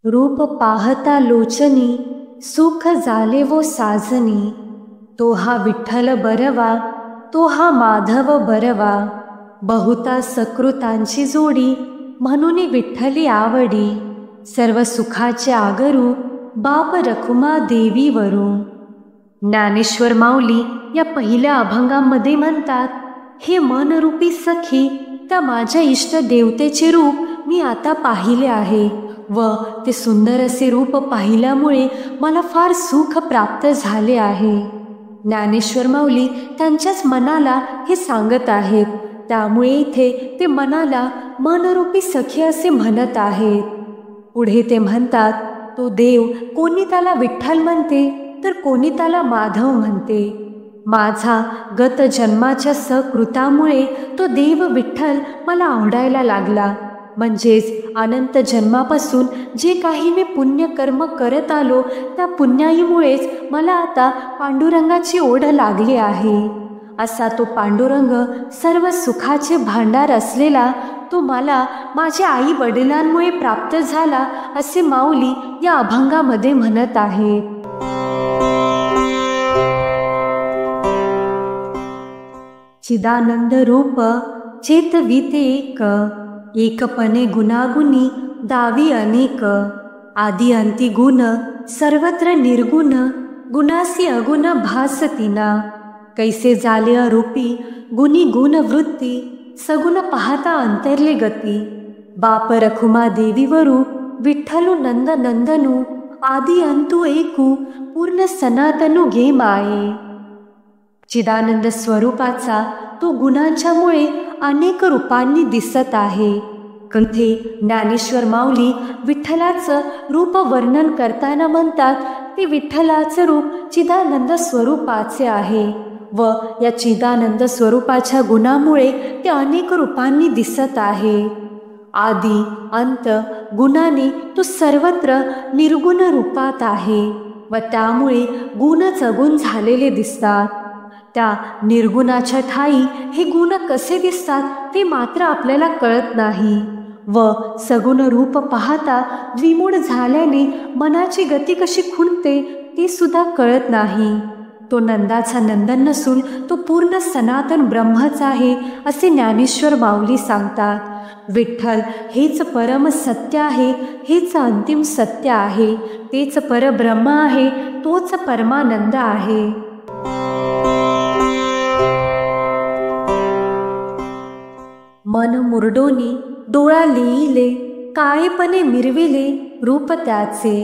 रूप पाहता लोचनी, सुख झाले वो साजनी. तो हा विठ्ठल बरवा, तो हा माधव बरवा. बहुता सकृतांची जोडी, म्हणून विठ्ठली आवडी. सर्व सुखाचे आगरू, बाप रखुमा देवीवरू. ज्ञानेश्वर माऊली या पहिल्या अभंगामध्ये म्हणतात, हे मनरूपी सखी, त्या माझ्या इष्ट देवतेचे रूप मी आता पाहिले आहे व ते सुंदर असे रूप पाहिल्यामुळे मला फार सुख प्राप्त झाले आहे. ज्ञानेश्वर माऊली त्यांच्याच मनाला हे सांगत आहेत. त्यामुळे इथे ते मनाला मनरूपी सखी असे म्हणत आहेत. पुढे ते म्हणतात, तो देव कोणी त्याला विठ्ठल म्हणते तर कोणी त्याला माधव म्हणते. माझा गत जन्माच्या सकृतामुळे तो देव विठ्ठल मला आवडायला लागला. म्हणजेच अनंत जन्मापासून जे काही मी पुण्यकर्म करत आलो त्या पुण्याईमुळेच मला आता पांडुरंगाची ओढ लागली आहे. असा तो पांडुरंग सर्व सुखाचे भांडार असलेला तो मला माझ्या आई वडिलांमुळे प्राप्त झाला असे माऊली या अभंगामध्ये म्हणत आहेत. चिदानंद रूप चेतविते एक, एकपणे गुणागुणी दावी अनेक. आदि अंती गुण सर्वत्र निर्गुण, गुणासी अगुण भासतीना. कैसे झाले अरूपी गुणी गुण वृत्ती, सगुण पाहता अंतरले गती. बाप रखुमा देवीवरू, विठ्ठलू नंद नंदनू. आदि अंतू एकू, पूर्ण सनातनू गे माये. चिदानंद स्वरूपाचा तो गुणांच्यामुळे अनेक रूपांनी दिसत आहे. कंठे ज्ञानेश्वर माऊली विठ्ठलाचं रूप वर्णन करताना म्हणतात, ते विठ्ठलाचं रूप चिदानंद स्वरूपाचे आहे व या चिदानंद स्वरूपाच्या गुणामुळे ते अनेक रूपांनी दिसत आहे. आदि अंत गुणाने तो सर्वत्र निर्गुण रूपात आहे व त्यामुळे गुणच अगुण झालेले दिसतात. त्या निर्गुणाच्या ठाई हे गुण कसे दिसतात ते मात्र आपल्याला कळत नाही व सगुण रूप पाहता द्विमूढ झाल्याने मनाची गती कशी खुंटते ते सुद्धा कळत नाही. तो नंदाचा नंदन नसून तो पूर्ण सनातन ब्रह्मच आहे असे ज्ञानेश्वर माऊली सांगतात. विठ्ठल हेच परम सत्य आहे, हेच अंतिम सत्य आहे, तेच परब्रह्म आहे, तोच परमानंद आहे. मन मुरडोनी डोळा लिहिले, काळेपणे मिरविले रूप त्याचे.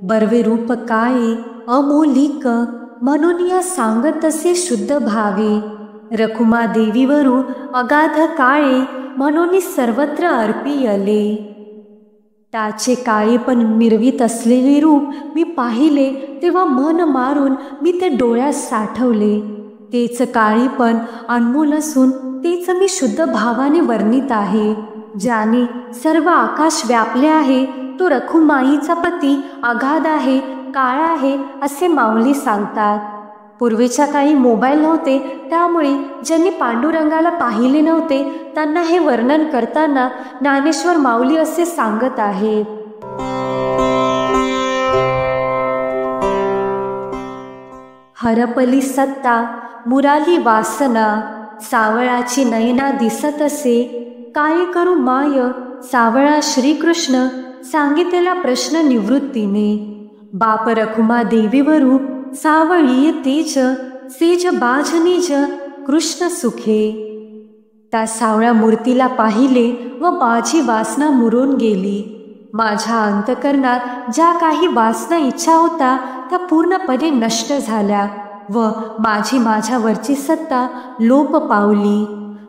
बर्वे रूप काळे अमोलिक, म्हणून या सांगत असे शुद्ध भावे. रखुमा देवीवरू अगाध काळे, म्हणून सर्वत्र अर्पियले. त्याचे काळेपण मिरवीत असलेले रूप मी पाहिले तेव्हा मन मारून मी ते डोळ्यात साठवले. तेच काळेपण अनमोल असून तेच मी शुद्ध भावाने वर्णित आहे. ज्याने सर्व आकाश व्यापले आहे तो रखुमाईचा पती अगाध आहे, काळा आहे असे माऊली सांगतात. पूर्वीच्या काळी मोबाईल नव्हते, त्यामुळे ज्यांनी पांडुरंगाला पाहिले नव्हते त्यांना हे वर्णन करताना ज्ञानेश्वर माऊली असे सांगत आहेत. हरपली सत्ता मुराली वासना, सावळाची नयना दिसत असे. काय करू माय सावळा श्रीकृष्ण, सांगितलेला प्रश्न निवृत्तीने. बाप रखुमा देवीवरू सावळीय तेज, सेज बाज निज कृष्ण सुखे. त्या सावळ्या मूर्तीला पाहिले व माझी वासना मुरून गेली. माझ्या अंतकरणात ज्या काही वासना इच्छा होता त्या पूर्णपणे नष्ट झाल्या व माझ्यावरची सत्ता लोप पावली.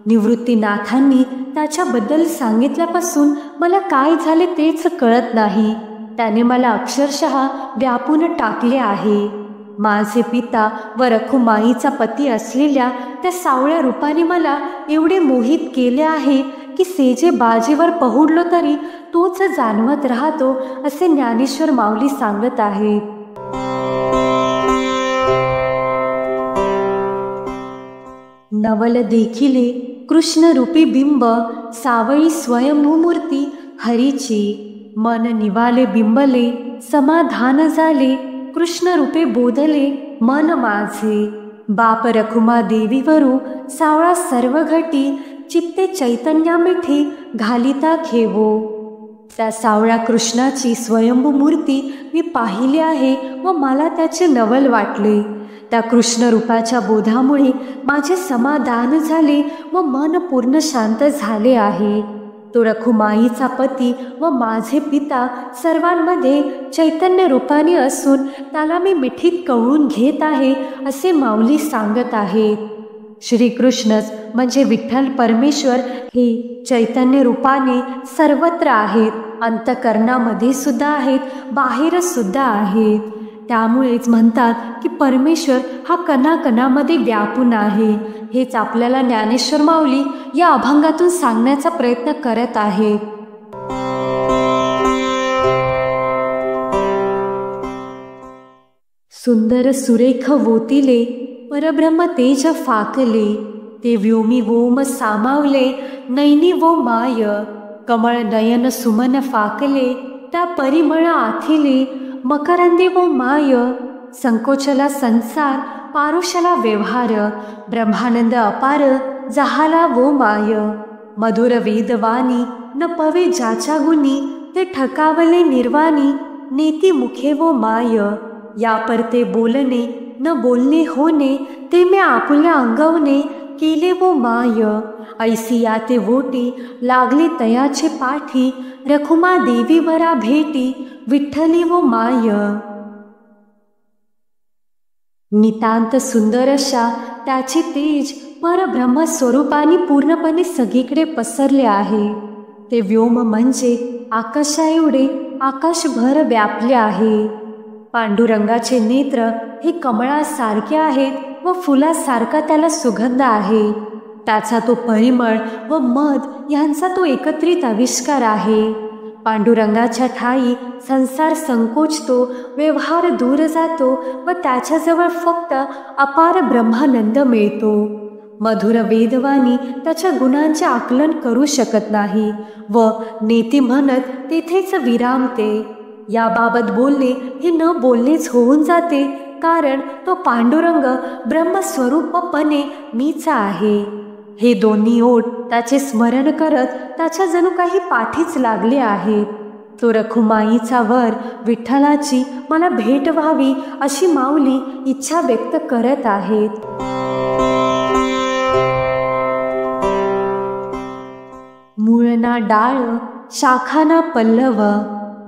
निवृत्तीनाथांनी त्याच्याबद्दल सांगितल्यापासून मला काय झाले तेच कळत नाही. त्याने मला अक्षरशः व्यापून टाकले आहे. माझे पिता व रखुमाईचा पती असलेल्या त्या सावळ्या रूपाने मला एवढे मोहित केले आहे की सेजे बाजेवर पहुडलो तरी तोच जाणवत राहतो असे ज्ञानेश्वर माऊली सांगत आहेत. नवल देखिले कृष्णरूपी बिंब, सावळी स्वयंभूमूर्ती हरीची. मन निवाले बिंबले, समाधान झाले, कृष्ण रूपे बोधले मन माझे. बाप रखुमा देवीवरू सावळा सर्व घटी, चित्ते चैतन्या मिठी घालिता खेवो. त्या सावळ्या कृष्णाची स्वयंभू मूर्ती मी पाहिली आहे व मला त्याचे नवल वाटले. त्या कृष्ण रूपाच्या बोधामुळे माझे समाधान झाले व मन पूर्ण शांत झाले आहे. तो रखुमाईचा पती व माझे पिता सर्वांमध्ये चैतन्य रूपाने असून त्याला मी मिठीत कवळून घेत आहे असे माऊली सांगत आहेत. श्रीकृष्णच म्हणजे विठ्ठल परमेश्वर हे चैतन्य रूपाने सर्वत्र आहेत, अंतःकरणामध्ये सुद्धा आहेत, बाहेर सुद्धा आहेत. त्यामुळेच म्हणतात की परमेश्वर हा कणाकणामध्ये व्यापून आहे. हेच आपल्याला ज्ञानेश्वर माऊली या अभंगातून सांगण्याचा प्रयत्न करत आहेत. सुंदर सुरेख वोतिले, परब्रह्म तेज फाकले, ते व्योमी वोम सामावले, नैनी वो माय. कमळ नयन सुमन फाकले, त्या परिमळ आथिले, मकरंदी वो माय. संकोचला संसार, पारुषला व्यवहार, ब्रह्मानंद अपार जहाला वो माय. मधुर वेदवाणी न पवे ज्याच्या गुणी, ते ठकावले निर्वाणी, नेती मुखे वो माय. या परते बोलणे न बोलणे होणे, ते मी आपुल्या अंगवणे, केले वो माय. ऐसी या ते वोटी, लागले तयाचे पाठी, रखुमा देवीवरा भेटी, विठ्ठली वो माय. नितांत सुंदर अशा त्याचे तेज परब्रह्म स्वरूपाने पूर्णपणे सगळीकडे पसरले आहे. ते व्योम म्हणजे आकाशा एवढे आकाशभर व्यापले आहे. पांडुरंगाचे नेत्र हे कमळासारखे आहेत व फुलासारखा त्याला सुगंध आहे. त्याचा तो परिमळ व मध यांचा तो एकत्रित आविष्कार आहे. पांडुरंगाच्या ठाई संसार संकोचतो, व्यवहार दूर जातो व त्याच्याजवळ फक्त अपार ब्रह्मानंद मिळतो. मधुर वेदवाणी त्याच्या गुणांचे आकलन करू शकत नाही व नेती म्हणत तेथेच विरामते. याबाबत बोलणे हे न बोलणेच होऊन जाते, कारण तो पांडुरंग ब्रह्मस्वरूपपणे मीचा आहे. हे दोन्ही ओठ त्याचे स्मरण करत त्याच्या जणू काही पाठीच लागले आहेत. तो रखुमाईचा वर विठ्ठलाची मला भेट व्हावी अशी माऊली इच्छा व्यक्त करत आहेत. मूळना डाळ, शाखाना पल्लव,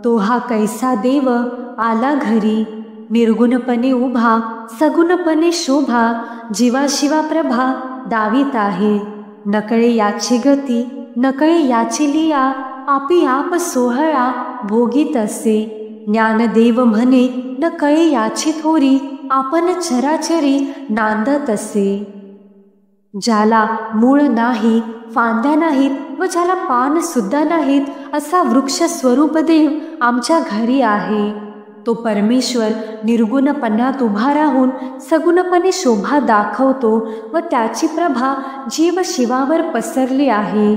तो हा कैसा देव आला घरी. निर्गुणपणे उभा, सगुणपणे शोभा, जीवाशिवा प्रभा दावीत आहे. नकळे याची गती, नकळे याची लिया, आपी आप सोहळा भोगीत असे. ज्ञानदेव म्हणे न कळे याची थोरी, आपण चराचरी नांदत असे. ज्याला मूळ नाही, फांद्या नाहीत व ज्याला पान सुद्धा नाहीत असा वृक्ष स्वरूप देव आमच्या घरी आहे. तो परमेश्वर निर्गुणपणात उभा राहून सगुणपणे शोभा दाखवतो व त्याची प्रभा जीव शिवावर पसरली आहे.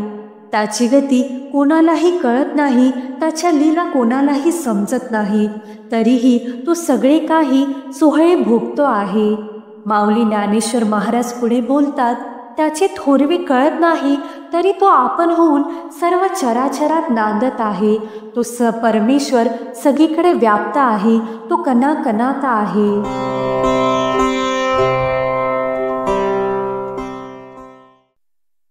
त्याची गती कोणालाही कळत नाही, त्याच्या लीला कोणालाही समजत नाही, तरीही तो सगळे काही सोहळे भोगतो आहे. माऊली ज्ञानेश्वर महाराज पुढे बोलतात, त्याचे थोरवे कळत नाही तरी तो आपण होऊन सर्व चराचरात नांदत आहे. तो परमेश्वर सगळीकडे व्याप्त आहे, तो कणाकणात आहे.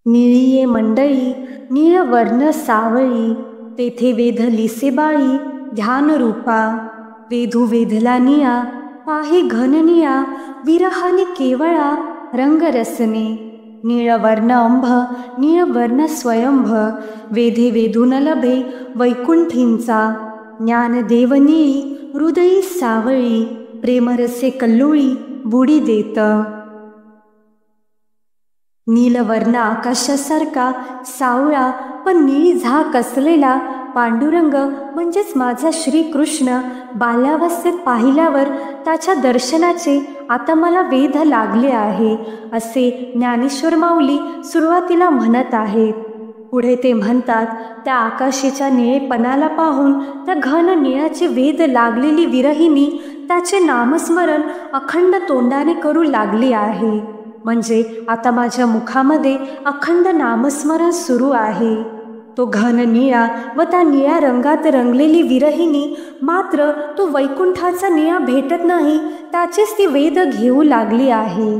निळीये मंडळी निळ वर्ण सावळी, तेथे वेध लिसेबाळी ध्यान रूपा. वेधू वेधला निया पाहे घननिया, विरहाने केवळा रंगरसने. नीळवर्ण अंभ नीळवर्ण स्वयंभ, वेधे वेधून लभे वैकुंठींचा. ज्ञानदेवनी हृदयी सावळी, प्रेमरसे कल्लोळी बुडी देत. नीलवर्ण आकाशासारखा सावळा पण निळी झाक असलेला पांडुरंग म्हणजेच माझा श्रीकृष्ण बाल्यावस्थेत पाहिल्यावर त्याच्या दर्शनाचे आता मला वेध लागले आहे, असे ज्ञानेश्वर माऊली सुरुवातीला म्हणत आहेत. पुढे ते म्हणतात, त्या आकाशाच्या निळेपणाला पाहून त्या घन निळाचे वेध लागलेली विरहिणी त्याचे नामस्मरण अखंड तोंडाने करू लागली आहे. म्हणजे आता माझ्या मुखामध्ये अखंड नामस्मरण सुरू आहे. तो घन निळा व त्या निळ्या रंगात रंगलेली विरहिणी मात्र तो वैकुंठाचा निळा भेटत नाही त्याचेच ती वेध घेऊ लागली आहे.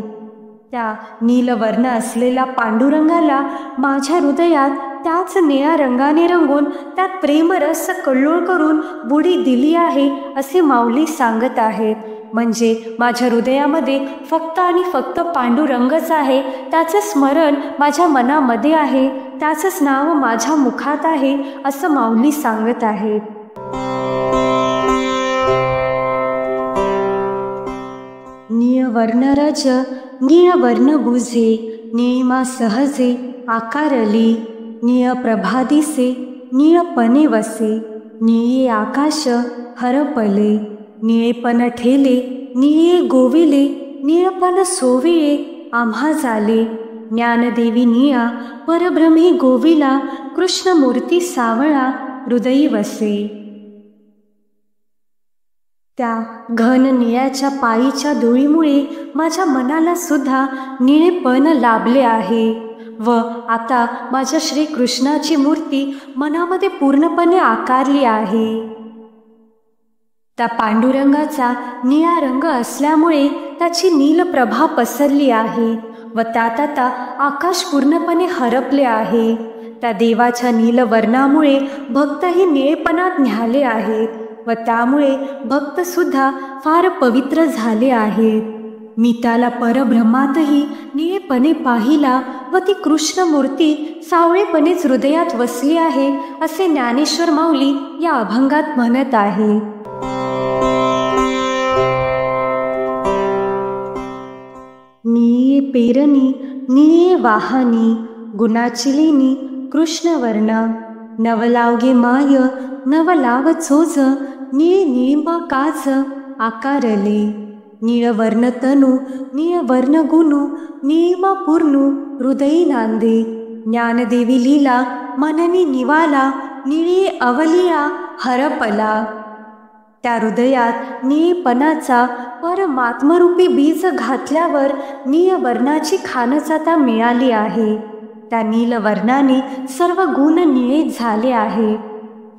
त्या नीलवर्ण असलेल्या पांडुरंगाला माझ्या हृदयात त्याच निळ्या रंगाने रंगून त्यात प्रेमरस कल्लोळ करून बुडी दिली आहे असे माऊली सांगत आहेत. म्हणजे माझ्या हृदयामध्ये फक्त आणि फक्त पांडुरंगच आहे, त्याचं स्मरण माझ्या मनामध्ये आहे, त्याचंच नाव माझ्या मुखात आहे असं माऊली सांगत आहेत. निळवर्णरज निळवर्ण बुझे निळिमा सहजे आकारली निळ प्रभा दिसे निळपणे वसे निळे आकाश हरपले निळेपण ठेले निळे गोविले निळपण सोविळे आम्हा झाले ज्ञानदेवी निळा परभ्रमे गोविला कृष्णमूर्ती सावळा हृदयी वसे. त्या घन निळ्याच्या पायीच्या धुळीमुळे माझ्या मनाला सुद्धा निळेपण लाभले आहे व आता माझ्या श्रीकृष्णाची मूर्ती मनामध्ये पूर्णपणे आकारली आहे. त्या पांडुरंगाचा निळा रंग असल्यामुळे त्याची नीलप्रभा पसरली आहे व त्यात आता आकाश पूर्णपणे हरपले आहे. त्या देवाच्या नीलवर्णामुळे भक्तही निळेपणात न्याले आहेत व त्यामुळे भक्तसुद्धा फार पवित्र झाले आहेत. मी त्याला परब्रह्मातही निळेपणे पाहिला व ती कृष्णमूर्ती सावळेपणेच हृदयात वसली आहे असे ज्ञानेश्वर माऊली या अभंगात म्हणत आहे. निळे पेरणी निळे वाहनी गुणाचिलिनी कृष्णवर्ण नवलावगे माय नवलाव चोज निळे निळिमा काज आकारले निळवर्ण तनू निळवर्ण गुणू निळिमा पूर्णू हृदयी नांदे ज्ञानदेवी लीला मननी निवाला निळे अवलिया हरपला. त्या हृदयात निळेपणाचा परमात्मरूपी बीज घातल्यावर निळवर्णाची खानचाता मिळाली आहे. त्या नीलवर्णाने सर्व गुण निळे झाले आहे.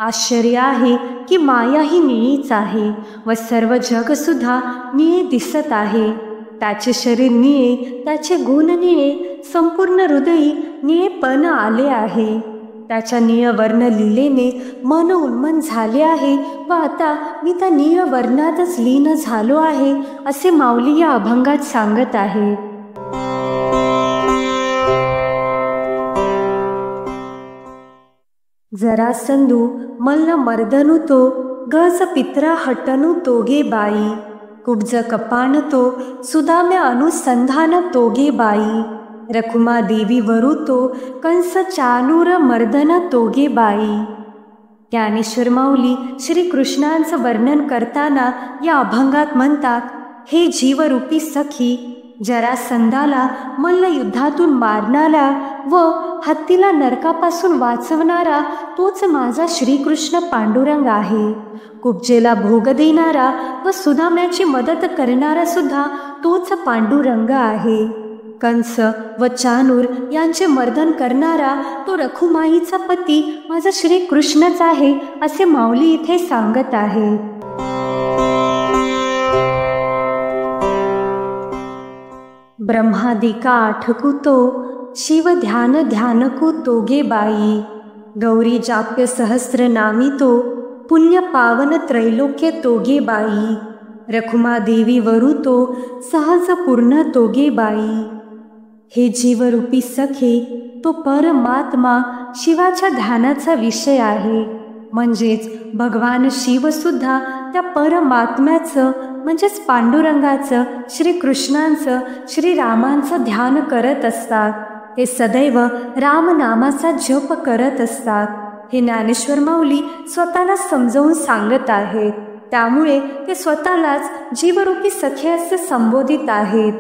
आश्चर्य आहे की माया ही निळीच आहे व सर्व जगसुद्धा निळे दिसत आहे. त्याचे शरीर निळे, त्याचे गुण निळे, संपूर्ण हृदयी निळेपण आले आहे. त्याच्या निळवर्ण लीलेने मन उन्मन झाले आहे व आता मी त्या निळवर्णातच लीन झालो आहे असे माऊली या अभंगात सांगत आहे. जरासंधू मल्ल मर्दनु तो गज पित्रा हटनु तोगे बाई कुब्ज कपान तो सुदाम्य अनुसंधान तोगे बाई रखुमा देवी वरु तो कंस चानूर मर्दन तोगे बाई. ज्ञानेश्वर माऊली श्रीकृष्णांचं वर्णन करताना या अभंगात म्हणतात, हे जीवरूपी सखी, जरासंधाला मल्लयुद्धातून मारणारा व हत्तीला नरकापासून वाचवणारा तोच माझा श्रीकृष्ण पांडुरंग आहे. कुब्जेला भोग देणारा व सुदाम्याची मदत करणारा सुद्धा तोच पांडुरंग आहे. कंस व चानूर यांचे मर्दन करणारा तो रखुमाईचा पती माझा श्रीकृष्णच आहे असे माऊली इथे सांगत आहे. ब्रह्मादिका आठकू तो शिव ध्यान ध्यानकू तोगे बाई गौरी जाप्य सहस्र नामी तो पुण्य पावन त्रैलोक्य तोगे बाई रखुमा देवी वरु तो सहज पूर्ण तोगे बाई. हे जीवरूपी सखे, तो परमात्मा शिवाच्या ध्यानाचा विषय आहे. म्हणजेच भगवान शिवसुद्धा त्या परमात्म्याचं म्हणजेच पांडुरंगाचं, श्रीकृष्णांचं, श्रीरामांचं ध्यान करत असतात. ते सदैव रामनामाचा जप करत असतात. हे ज्ञानेश्वर माऊली स्वतःला समजावून सांगत आहेत. त्यामुळे ते स्वतःलाच जीवरूपी सखे असे संबोधित आहेत.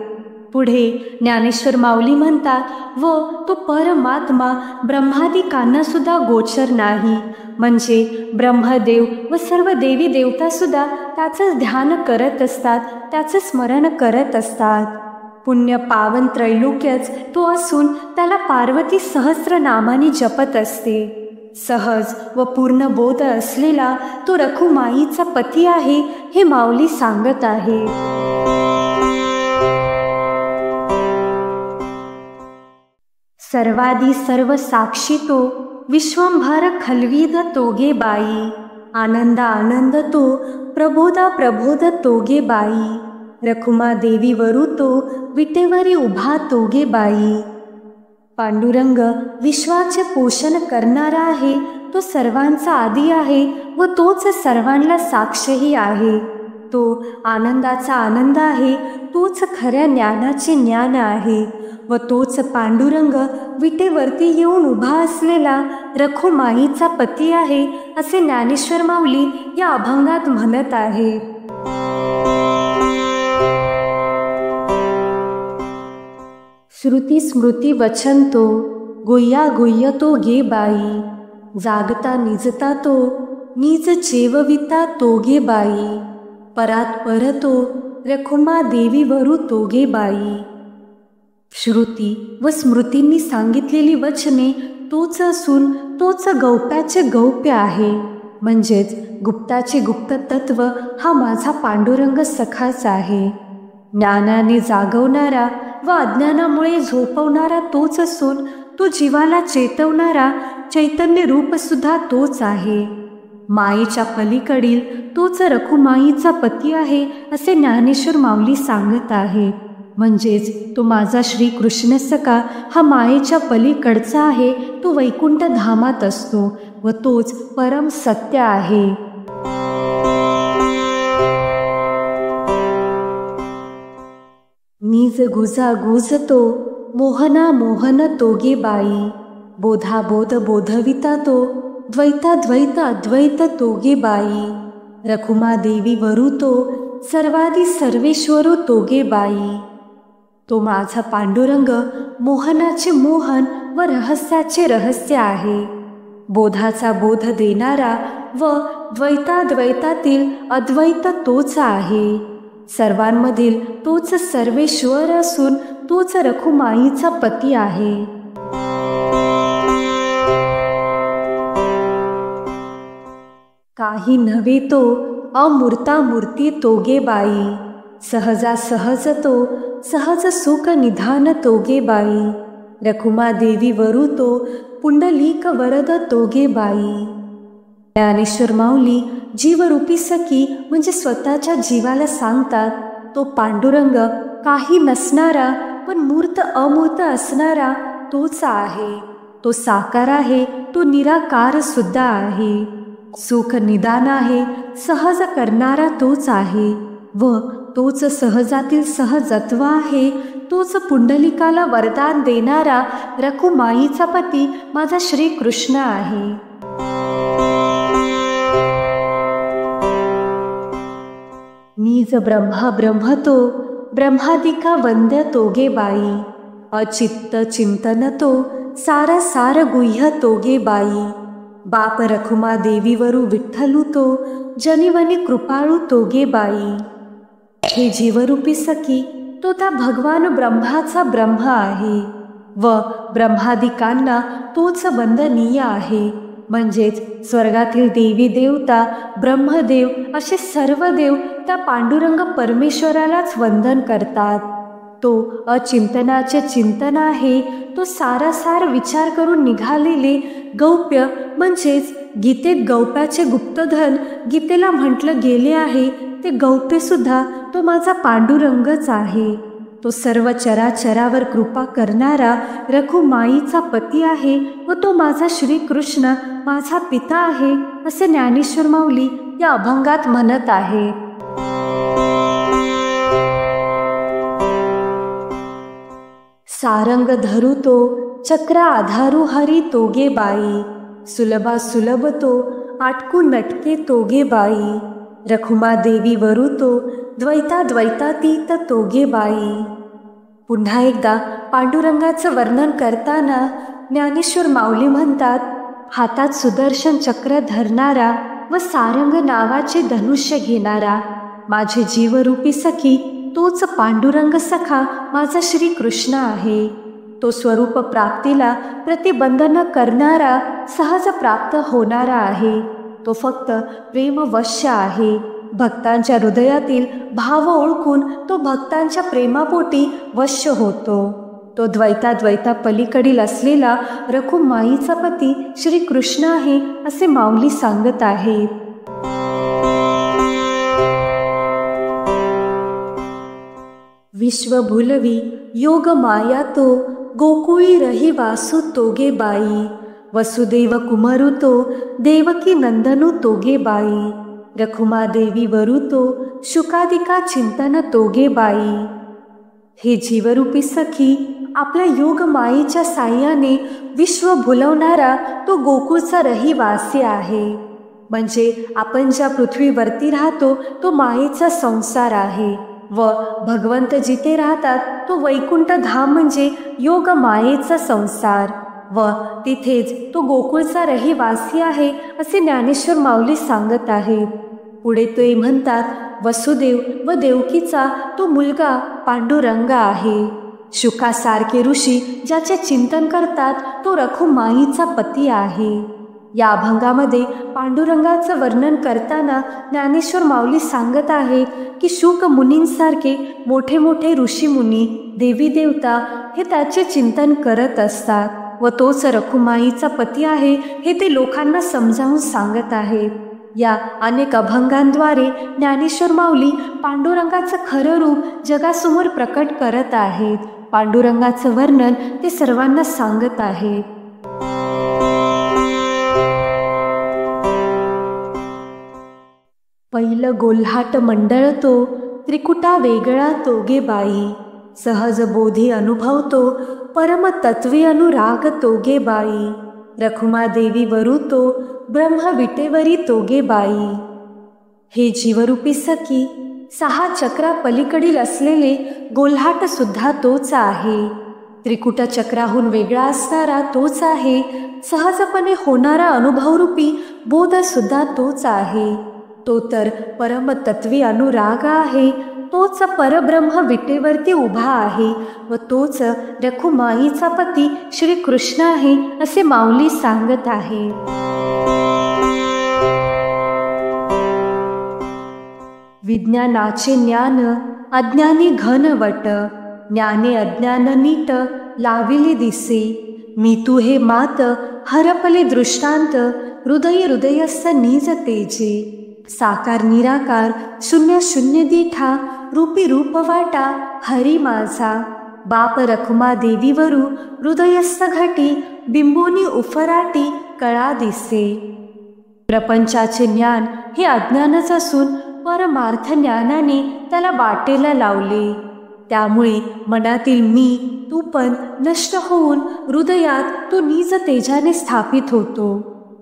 पुढे ज्ञानेश्वर माऊली म्हणतात, व तो परमात्मा ब्रह्मादिकांना सुद्धा गोचर नाही. म्हणजे ब्रह्मदेव व सर्व देवी देवता सुद्धा त्याचं ध्यान करत असतात, त्याचं स्मरण करत असतात. पुण्य पावन त्रैलोक्यच तो असून त्याला पार्वती सहस्रनामाने जपत असते. सहज व पूर्ण बोध असलेला तो रखुमाईचा पती आहे हे माऊली सांगत आहे. सर्वादी सर्व साक्षी तो, विश्वंभर खलवीद तोगे बाई. आनंदा आनंद तो, प्रबोधा प्रबोध तोगे बाई. रखुमा देवी वरू तो, विटेवरी उभा तोगे बाई. पांडुरंग विश्वाचे पोषण करणारा आहे, तो सर्वांचा आदी आहे व तोच सर्वांना साक्षही आहे. तो आनंदाचा आनंद आहे, तोच खऱ्या ज्ञानाचे ज्ञान आहे व तोच पांडुरंग विटेवरती येऊन उभा असलेला रखुमाईचा पती आहे, असे ज्ञानेश्वर माऊली या अभंगात म्हणत आहे. श्रुती स्मृती वचन तो, गुह्या गुह्य तो गे बाई. जागता निजता तो, निज चेवविता तो गे बाई. परात पर तो, रखुमा देवी वरू तोगे बाई. श्रुती व स्मृतींनी सांगितलेली वचने तोच असून तोच गौप्याचे गौप्य आहे. म्हणजेच गुप्ताचे गुप्त तत्व हा माझा पांडुरंग सखाच आहे. ज्ञानाने जागवणारा व अज्ञानामुळे झोपवणारा तोच असून तो जीवाला चेतवणारा चैतन्य रूपसुद्धा तोच आहे. मायेच्या पलीकडील तोच रखुमाईचा पती आहे असे ज्ञानेश्वर माऊली सांगत आहे. म्हणजेच तो माझा श्रीकृष्ण सखा हा मायेच्या पलीकडचा आहे, तो वैकुंठ धामात असतो व तोच परम सत्य आहे. निज गुजा गुज तो, मोहना मोहन तोगे बाई. बोधा बोध बोधविता तो, द्वैता द्वैत अद्वैत तोगे बाई. रखुमा देवी वरू तो, सर्वादी सर्वेश्वरो तोगे बाई. तो माझा पांडुरंग मोहनाचे मोहन व रहस्याचे रहस्य आहे. बोधाचा बोध देणारा व द्वैताद्वैतातील अद्वैत तोच आहे. सर्वांमधील तोच सर्वेश्वर असून तोच रखुमाईचा पती आहे. काही नव्हे तो, अमूर्ता मूर्ती तोगे बाई. सहजा सहज तो, सहज सुख निधान तोगे बाई. रखुमा देवी वरू तो, पुंडलीक वरद तोगे बाई. ज्ञानेश्वर माऊली जीवरूपी सखी म्हणजे स्वतःच्या जीवाला सांगतात, तो पांडुरंग काही नसणारा पण मूर्त अमूर्त असणारा तोच आहे. तो साकार आहे, तो निराकार सुद्धा आहे. सुख निदान आहे, सहज करणारा तोच आहे व तोच सहजातील सहजत्व आहे. तोच पुंडलिकाला वरदान देणारा रखुमाईचा पती माझा श्रीकृष्ण आहे. निज ब्रह्मा ब्रह्म तो, ब्रह्मादिका वंद्य तोगे बाई. अचित्त चिंतन तो, सारा सार गुह्य तोगे बाई. बाप रखुमा देवीवरू विठ्ठलू तो, जनिवनी कृपाळू तोगे बाई. हे जीवरूपी सखी तो त्या भगवान ब्रह्माचा ब्रह्म आहे व ब्रह्मादिकांना तोच वंदनीय आहे. म्हणजेच स्वर्गातील देवी देवता ब्रह्मदेव असे सर्व देव त्या पांडुरंग परमेश्वरालाच वंदन करतात. तो अचिंतनाचे चिंतन आहे. तो सारासार विचार करून निघालेले गौप्य म्हणजेच गीतेत गौप्याचे गुप्तधन गीतेला म्हटलं गेले आहे ते गौप्य सुद्धा तो माझा पांडुरंगच आहे. तो सर्व चराचरावर कृपा करणारा रखुमाईचा पती आहे व तो माझा श्रीकृष्ण माझा पिता आहे असे ज्ञानेश्वर माऊली या अभंगात म्हणत आहे. सारंग धरू तो, चक्र आधारू हरी तोगे बाई. सुलभा सुलभ तो, आटकू नटके तोगे बाई. रखुमा देवी वरू तो, द्वैता द्वैतातीत तोगे बाई. पुन्हा एकदा पांडुरंगाचं वर्णन करताना ज्ञानेश्वर माऊली म्हणतात, हातात सुदर्शन चक्र धरणारा व सारंग नावाचे धनुष्य घेणारा माझे जीवरूपी सखी तोच पांडुरंग सखा माझा श्रीकृष्ण आहे. तो स्वरूप प्राप्तीला प्रतिबंध न करणारा सहज प्राप्त होणारा आहे. तो फक्त प्रेमवश्य आहे. भक्तांच्या हृदयातील भाव ओळखून तो भक्तांच्या प्रेमापोटी वश्य होतो. तो द्वैता पलीकडील असलेला रखुमाईचा पती श्रीकृष्ण आहे असे माऊली सांगत आहेत. विश्व भुलवी योग माया तो गोकुळी रही वासु तोगे बाई. वसुदेव कुमारू तो देवकी नंदनु तोगे बाई. रखुमा देवी वरू तो शुकादिका चिंतन तोगे बाई. हे जीवरूपी सखी, आपल्या योग मायेच्या साह्याने विश्व भुलवणारा तो गोकुळचा रहिवासी आहे. म्हणजे आपण ज्या पृथ्वीवरती राहतो तो मायेचा संसार आहे व भगवंत जिथे राहतात तो वैकुंठ धाम म्हणजे योग मायेचा संसार व तिथेच तो गोकुळचा रहिवासी आहे असे ज्ञानेश्वर माऊली सांगत आहेत. पुढे ते म्हणतात, वसुदेव व देवकीचा तो मुलगा पांडुरंग आहे. शुकासारखे ऋषी ज्याचे चिंतन करतात तो रखुमाईचा पती आहे. या अभंगामध्ये पांडुरंगाचं वर्णन करताना ज्ञानेश्वर माऊली सांगत आहेत की शुक मुनींसारखे मोठे मोठे ऋषीमुनी देवी देवता हे त्याचे चिंतन करत असतात व तोच रखुमाईचा पती आहे हे ते लोकांना समजावून सांगत आहेत. या अनेक अभंगांद्वारे ज्ञानेश्वर माऊली पांडुरंगाचं खरं रूप जगासमोर प्रकट करत आहेत. पांडुरंगाचं वर्णन ते सर्वांना सांगत आहेत. पहिलं गोल्हाट मंडळ तो त्रिकुटा वेगळा तोगे बाई. सहज बोधी अनुभवतो परमतत्वे अनुराग तोगे बाई. रखुमा देवी वरू तो ब्रह्म विटेवरी तोगे बाई. हे जीवरूपी सखी, 6 चक्रा पलीकडील असलेले गोल्हाट सुद्धा तोच आहे. त्रिकुट चक्राहून वेगळा असणारा तोच आहे. सहजपणे होणारा अनुभवरूपी बोध सुद्धा तोच आहे. तो तर परमतत्वी अनुराग आहे. तोच परब्रह्म विटेवरती उभा आहे व तोच रखुमाईचा पती श्रीकृष्ण आहे असे माऊली सांगत आहे. विज्ञानाचे ज्ञान अज्ञानी घनवट. ज्ञाने अज्ञान नीट लाविले दिसे. मी तू हे मात हरपले दृष्टांत. हृदय हृदयस्थ निज तेजे. साकार निराकार शून्य शून्य दिठा. रूपी रूप वाटा हरी माझा. बाप रखुमा देवीवरू हृदयस्थ घटी. बिंबोनी उफराटी कळा दिसे. प्रपंचाचे ज्ञान हे अज्ञानच असून परमार्थ ज्ञानाने त्याला वाटेला लावले. त्यामुळे मनातील मी तू पण नष्ट होऊन हृदयात तो निज तेजाने स्थापित होतो.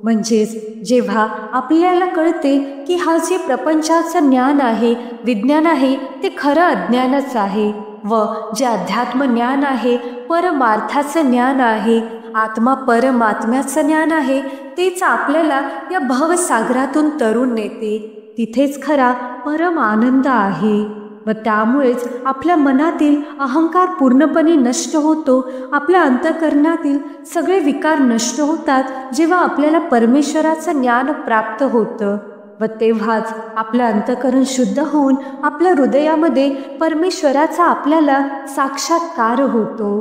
म्हणजेच जेव्हा आपल्याला कळते की हा जे प्रपंचाचं ज्ञान आहे, विज्ञान आहे, ते खरं अज्ञानच आहे व जे अध्यात्म ज्ञान आहे, परमार्थाचं ज्ञान आहे, आत्मा परमात्म्याचं ज्ञान आहे, तेच आपल्याला या भवसागरातून तरुण नेते. तिथेच खरा परम आनंद आहे व त्यामुळेच आपल्या मनातील अहंकार पूर्णपणे नष्ट होतो. आपल्या अंतःकरणातील सगळे विकार नष्ट होतात जेव्हा आपल्याला परमेश्वराचं ज्ञान प्राप्त होतं व तेव्हाच आपलं अंतःकरण शुद्ध होऊन आपल्या हृदयामध्ये परमेश्वराचा आपल्याला साक्षात्कार होतो.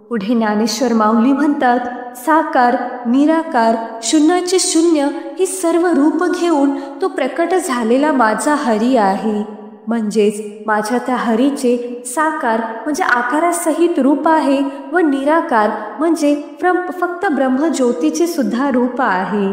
पुढे ज्ञानेश्वर माऊली म्हणतात, साकार निराकार शून्याचे शून्य ही सर्व रूप घेऊन तो प्रकट झालेला माझा हरी आहे. म्हणजेच माझ्या त्या हरीचे साकार म्हणजे आकारासहित रूप आहे व निराकार म्हणजे फक्त ब्रह्मज्योतीचे सुद्धा रूप आहे.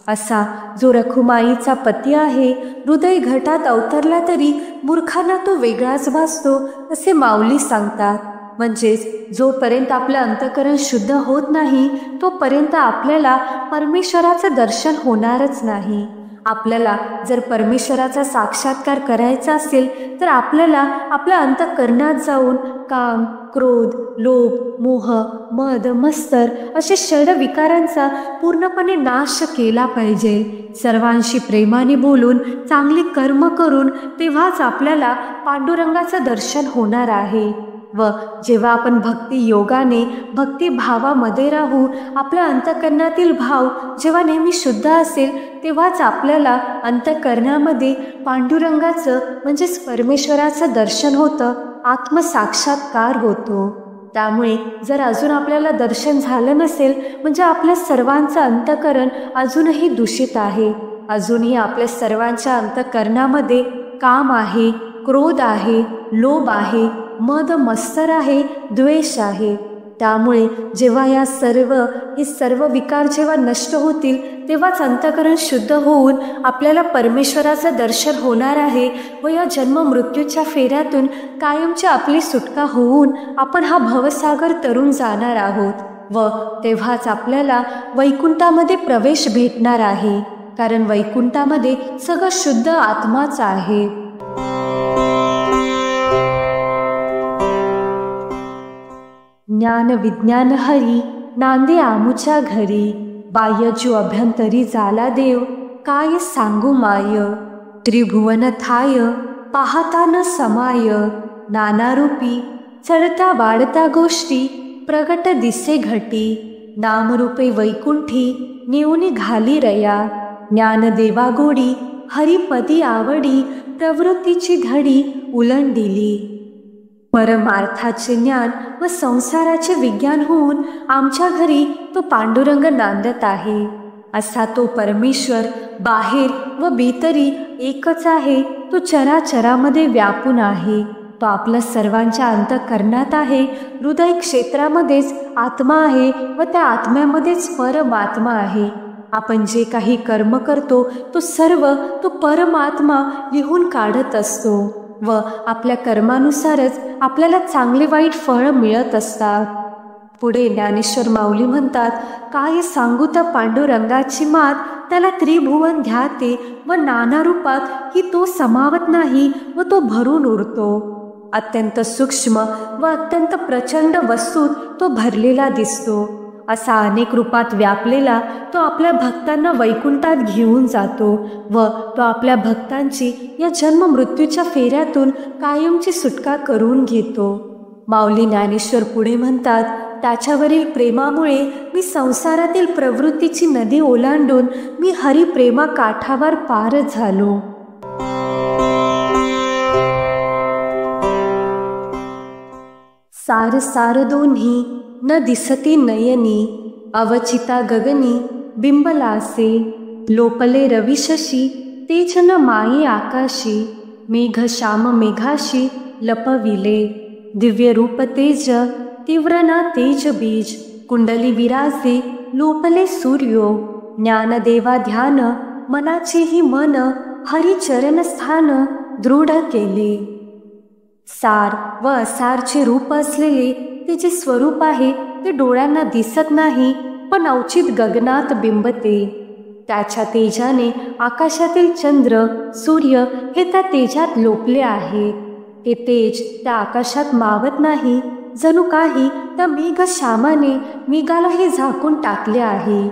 असा जो रखुमाईचा पती आहे, हृदय घटात अवतरला तरी मूर्खांना तो वेगळाच भासतो असे माऊली सांगतात. म्हणजेच जोपर्यंत आपलं अंतःकरण शुद्ध होत नाही तोपर्यंत आपल्याला परमेश्वराचं दर्शन होणारच नाही. आपल्याला जर परमेश्वराचा साक्षात्कार करायचा असेल तर आपल्याला आपल्या अंतःकरणात जाऊन काम, क्रोध, लोभ, मोह, मद, मत्सर असे षड विकारांचा पूर्णपणे नाश केला पाहिजे. सर्वांशी प्रेमाने बोलून चांगली कर्म करून तेव्हाच आपल्याला पांडुरंगाचं दर्शन होणार आहे. व जेव्हा आपण भक्ती योगाने भक्ती भावामध्ये राहू, आपल्या अंतःकरणातील भाव जेव्हा नेहमी शुद्ध असेल तेव्हाच आपल्याला अंतःकरणामध्ये पांडुरंगाचं म्हणजेच परमेश्वराचं दर्शन होतं, आत्मसाक्षात्कार होतो. त्यामुळे जर अजून आपल्याला दर्शन झालं नसेल म्हणजे आपल्या सर्वांचं अंतःकरण अजूनही दूषित आहे. अजूनही आपल्या सर्वांच्या अंतःकरणामध्ये काम आहे, क्रोध आहे, लोभ आहे, मद मत्सर आहे, द्वेष आहे. त्यामुळे जेव्हा हे सर्व विकार जेव्हा नष्ट होतील तेव्हाच अंतःकरण शुद्ध होऊन आपल्याला परमेश्वराचं दर्शन होणार आहे व या जन्म मृत्यूच्या फेऱ्यातून कायमची आपली सुटका होऊन आपण हा भवसागर तरून जाणार आहोत व तेव्हाच आपल्याला वैकुंठामध्ये प्रवेश भेटणार आहे. कारण वैकुंठामध्ये सगळं शुद्ध आत्माच आहे. ज्ञान विज्ञान हरी नांदे आमुच्या घरी, बाह्यजू अभ्यंतरी झाला देव काय सांगू माय. त्रिभुवन थाय पाहता न समाय, नानारूपी चढता वाढता गोष्टी प्रगट दिसे घटी. नामरूपे वैकुंठी नेऊनी घाली रया, ज्ञानदेवा गोडी हरिपदी आवडी प्रवृत्तीची धडी उलंडिली. परमार्थाचे ज्ञान व संसाराचे विज्ञान होऊन आमच्या घरी तो पांडुरंग नांदत आहे. असा तो परमेश्वर बाहेर व भीतरी एकच आहे. तो चराचरामध्ये व्यापून आहे. तो आपल्या सर्वांच्या अंतःकरणात आहे. हृदय क्षेत्रामध्येच आत्मा आहे व त्या आत्म्यामध्येच परमात्मा आहे. आपण जे काही कर्म करतो तो सर्व तो परमात्मा लिहून काढत असतो व आपल्या कर्मानुसारच आपल्याला चांगले वाईट फळ मिळत असतात. पुढे ज्ञानेश्वर माऊली म्हणतात, काय सांगू त्या पांडुरंगाची मात, त्याला त्रिभुवन ध्याते व नाना रूपात ही तो समावत नाही व तो भरून उरतो. अत्यंत सूक्ष्म व अत्यंत प्रचंड वस्तूत तो भरलेला दिसतो. असा अनेक रूपात व्यापलेला तो आपल्या भक्तांना वैकुंठात घेऊन जातो व तो आपल्या भक्तांची या जन्म मृत्यूच्या फेऱ्यातून कायमची सुटका करून घेतो. माऊली ज्ञानेश्वर पुढे म्हणतात, त्याच्यावरील प्रेमामुळे मी संसारातील प्रवृत्तीची नदी ओलांडून मी हरिप्रेमा काठावर पार झालो. सार सार दोन्ही न दिसती नयनी, अवचिता गगनी बिंबलासे. लोपले रविशशी तेज न माये आकाशी, मेघ श्याम मेघाशी लपविले. दिव्य रूप तेज तीव्र ना तेज बीज, कुंडली विराजे लोपले सूर्यो. ज्ञानदेवा ध्यान मनाचेही मन, हरिचरण स्थान दृढ केले. सार व असारचे रूप असलेले ते जे स्वरूप आहे ते डोळ्यांना दिसत नाही पण अवचित गगनात बिंबते. त्याच्या तेजाने आकाशातील चंद्र सूर्य हे त्या तेजात लोपले आहेत. हे तेज त्या आकाशात मावत नाही, जणू काही त्या मेघश्यामाने मेघालाही झाकून टाकले आहे.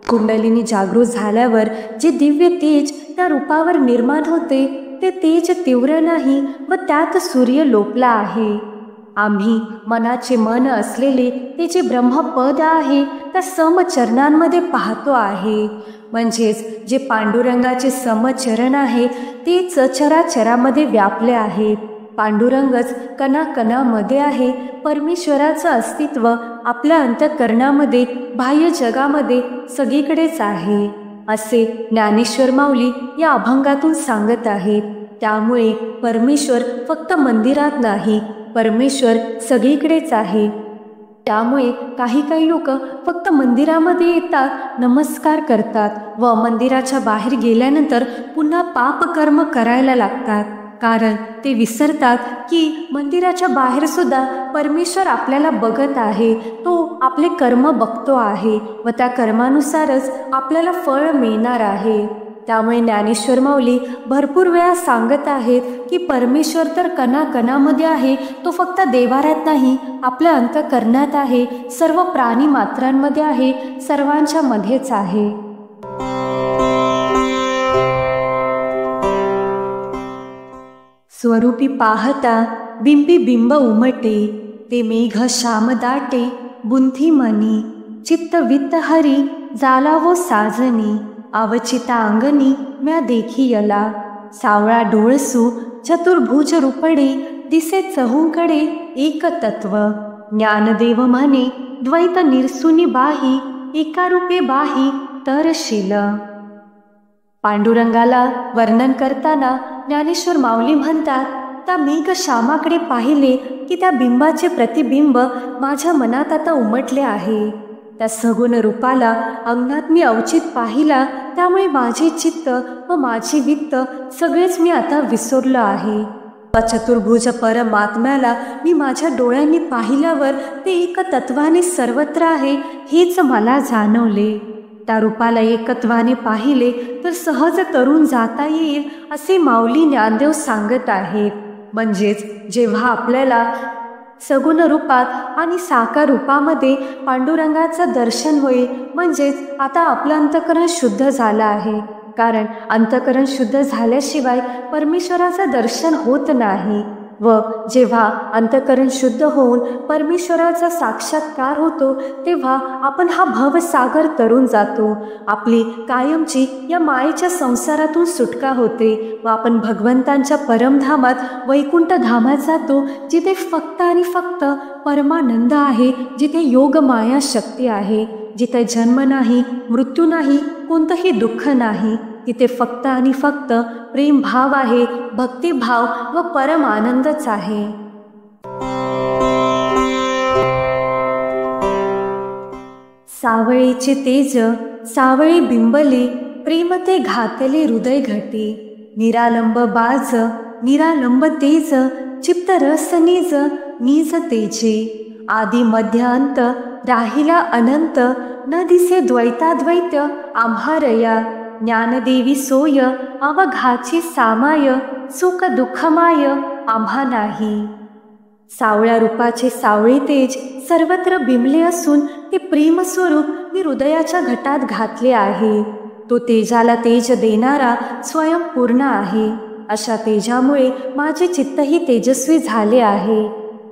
कुंडलिनी जागृत झाल्यावर जे दिव्य तेज त्या रूपावर निर्माण होते ते तेज तीव्र नाही व त्यात सूर्य लोपला आहे. आम्ही मनाचे मन असलेले ते जे ब्रह्मपद आहे त्या समचरणांमध्ये पाहतो आहे. म्हणजेच जे पांडुरंगाचे समचरण आहे तेच चराचरामध्ये व्यापले आहेत. पांडुरंगच कणाकणामध्ये आहे. परमेश्वराचं अस्तित्व आपल्या अंतःकरणामध्ये बाह्य जगामध्ये सगळीकडेच आहे असे ज्ञानेश्वर माऊली या अभंगातून सांगत आहेत. त्यामुळे परमेश्वर फक्त मंदिरात नाही, परमेश्वर सगळीकडेच आहे. त्यामुळे काही लोक फक्त मंदिरामध्ये येतात, नमस्कार करतात व मंदिराच्या बाहेर गेल्यानंतर पुन्हा पापकर्म करायला लागतात. कारण ते विसरतात की मंदिराच्या बाहेर सुद्धा परमेश्वर आपल्याला बघत आहे. तो आपले कर्म बघतो आहे व त्या कर्मानुसारच आपल्याला फळ मिळणार आहे. त्यामुळे ज्ञानेश्वर माऊली भरपूर वेळा सांगत आहेत की परमेश्वर तर कणाकणामध्ये आहे, तो फक्त देवाऱ्यात नाही, आपल्या अंतःकरणात आहे, सर्व प्राणी मात्रांमध्ये आहे, सर्वांच्या मध्येच आहे. स्वरूपी पाहता बिंबी बिंब उमटे, ते मेघ श्याम दाटे बुंथी मनी, चित्त वित्त हरी जाला वो साजनी, अवचिता अंगणी म्या देखियला, सावळा डोळसू चतुर्भुज रूपडे, दिसे चहूकडे एक तत्व, ज्ञानदेव म्हणे द्वैत निरसुनी बाही, एका रूपे बाही तरशील. पांडुरंगाला वर्णन करताना ज्ञानेश्वर माऊली म्हणतात, त्या मेघ श्यामाकडे पाहिले की त्या बिंबाचे प्रतिबिंब माझ्या मनात आता उमटले आहे. त्या सगुण रूपाला अंगणात मी अवचित पाहिला, त्यामुळे माझे चित्त व माझी वित्त सगळेच मी आता विसरलो आहे. चतुर्भुज परमात्म्याला मी माझ्या डोळ्यांनी पाहिल्यावर ते एक तत्वाने सर्वत्र आहे हेच मला जाणवले. त्या रूपाला एकत्वाने पाहिले तर सहज तरुण जाता येईल असे माऊली ज्ञानदेव सांगत आहेत. म्हणजेच जेव्हा आपल्याला सगुण रूपात आणि साकार रूपामध्ये पांडुरंगाचं दर्शन होईल, म्हणजेच आता आपलं अंतःकरण शुद्ध झालं आहे. कारण अंतःकरण शुद्ध झाल्याशिवाय परमेश्वराचं दर्शन होत नाही. व जेव्हा अंतःकरण शुद्ध होऊन परमेश्वराचा साक्षात्कार होतो, तेव्हा आपण हा भवसागर तरून जातो. आपली कायमची या मायेच्या संसारातून सुटका होते व आपण भगवंतांच्या परमधामात वैकुंठ धामात जातो, जिथे फक्त आणि फक्त परमानंद आहे, जिथे योग माया शक्ती आहे, जिथे जन्म नाही, मृत्यू नाही, कोणतंही दुःख नाही, तिथे फक्त आणि फक्त प्रेम भाव आहे, भक्तिभाव व परम आनंदच आहे. सावळीचे तेज सावळी बिंबले, प्रेम ते घातले हृदय घटे, निरालंब बाज निरालंब तेज, चित्त रस निज निज तेजे, आदि मध्य अंत राहिला अनंत, न दिसे द्वैताद्वैत आम्हारया, ज्ञानदेवी सोय अवघाची सामाय, सुख दुःखमाय आम्हा नाही. सावळ्या रूपाचे सावळे तेज सर्वत्र बिंबले असून ते प्रेमस्वरूप मी हृदयाच्या घटात घातले आहे. तो तेजाला तेज देणारा स्वयंपूर्ण आहे. अशा तेजामुळे माझे चित्तही तेजस्वी झाले आहे.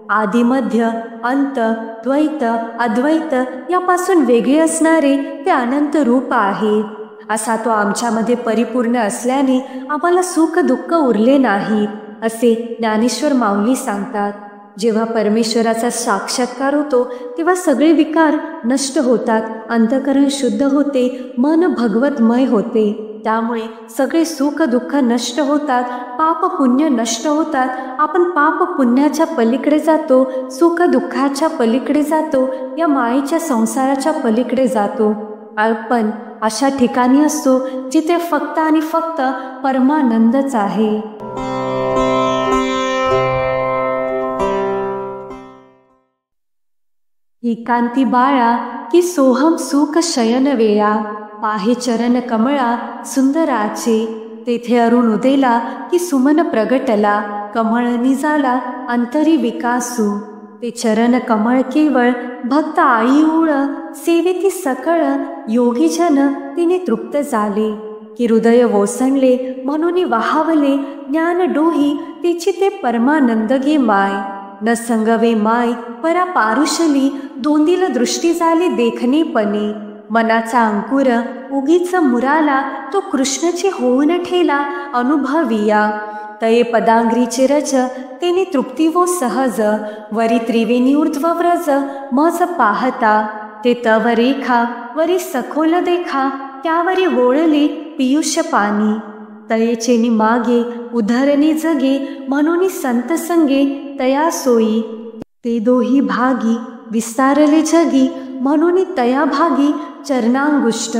आदिमध्य अंत द्वैत अद्वैत यापासून वेगळे असणारे ते अनंत रूप आहे. असा तो आमच्यामध्ये परिपूर्ण असल्याने आम्हाला सुख दुःख उरले नाही, असे ज्ञानेश्वर माऊली सांगतात. जेव्हा परमेश्वराचा साक्षात्कार होतो तेव्हा सगळे विकार नष्ट होतात, अंतःकरण शुद्ध होते, मन भगवतमय होते. त्यामुळे सगळे सुख दुःख नष्ट होतात, पाप पुण्य नष्ट होतात. आपण पाप पुण्याच्या पलीकडे जातो, सुख दुःखाच्या पलीकडे जातो, या मायेच्या संसाराच्या पलीकडे जातो. आपण अशा ठिकाणी असतो जिथे फक्त आणि फक्त परमानंदच आहे. एकांती बाळा की सोहम सुख शयन वेळा, पाहे चरण कमळा सुंदराचे, तेथे अरुण उदेला की सुमन प्रगटला, कमळ निजाला अंतरी विकासू. ते चरण कमळ केवळ भक्त आईऊळ, सेवेती सकळ योगीजन तिने तृप्त झाले. की हृदय वोसणले म्हणून वाहावले, ज्ञान डोही तिची ते परमानंद गे माय. न संगवे माय परा पारुशली, दोंदिल दृष्टी झाली देखणेपणे. मनाचा अंकुर उगीच मुराला, तो कृष्णची होऊन ठेला अनुभविया. तये पदांग्रीचे रज तेने तृप्ती वो सहज, वरी त्रिवेणी ऊर्ध्व व्रज मज पाहता. ते तव रेखा वरी सखोल देखा, त्यावरी वोळले पियुष पाणी. तयेचेनी मागे उधरणे जगे, म्हणून संत संगे तया सोयी. ते दोही भागी विस्तारले जगी, म्हणून तया भागी चरणांगुष्ट.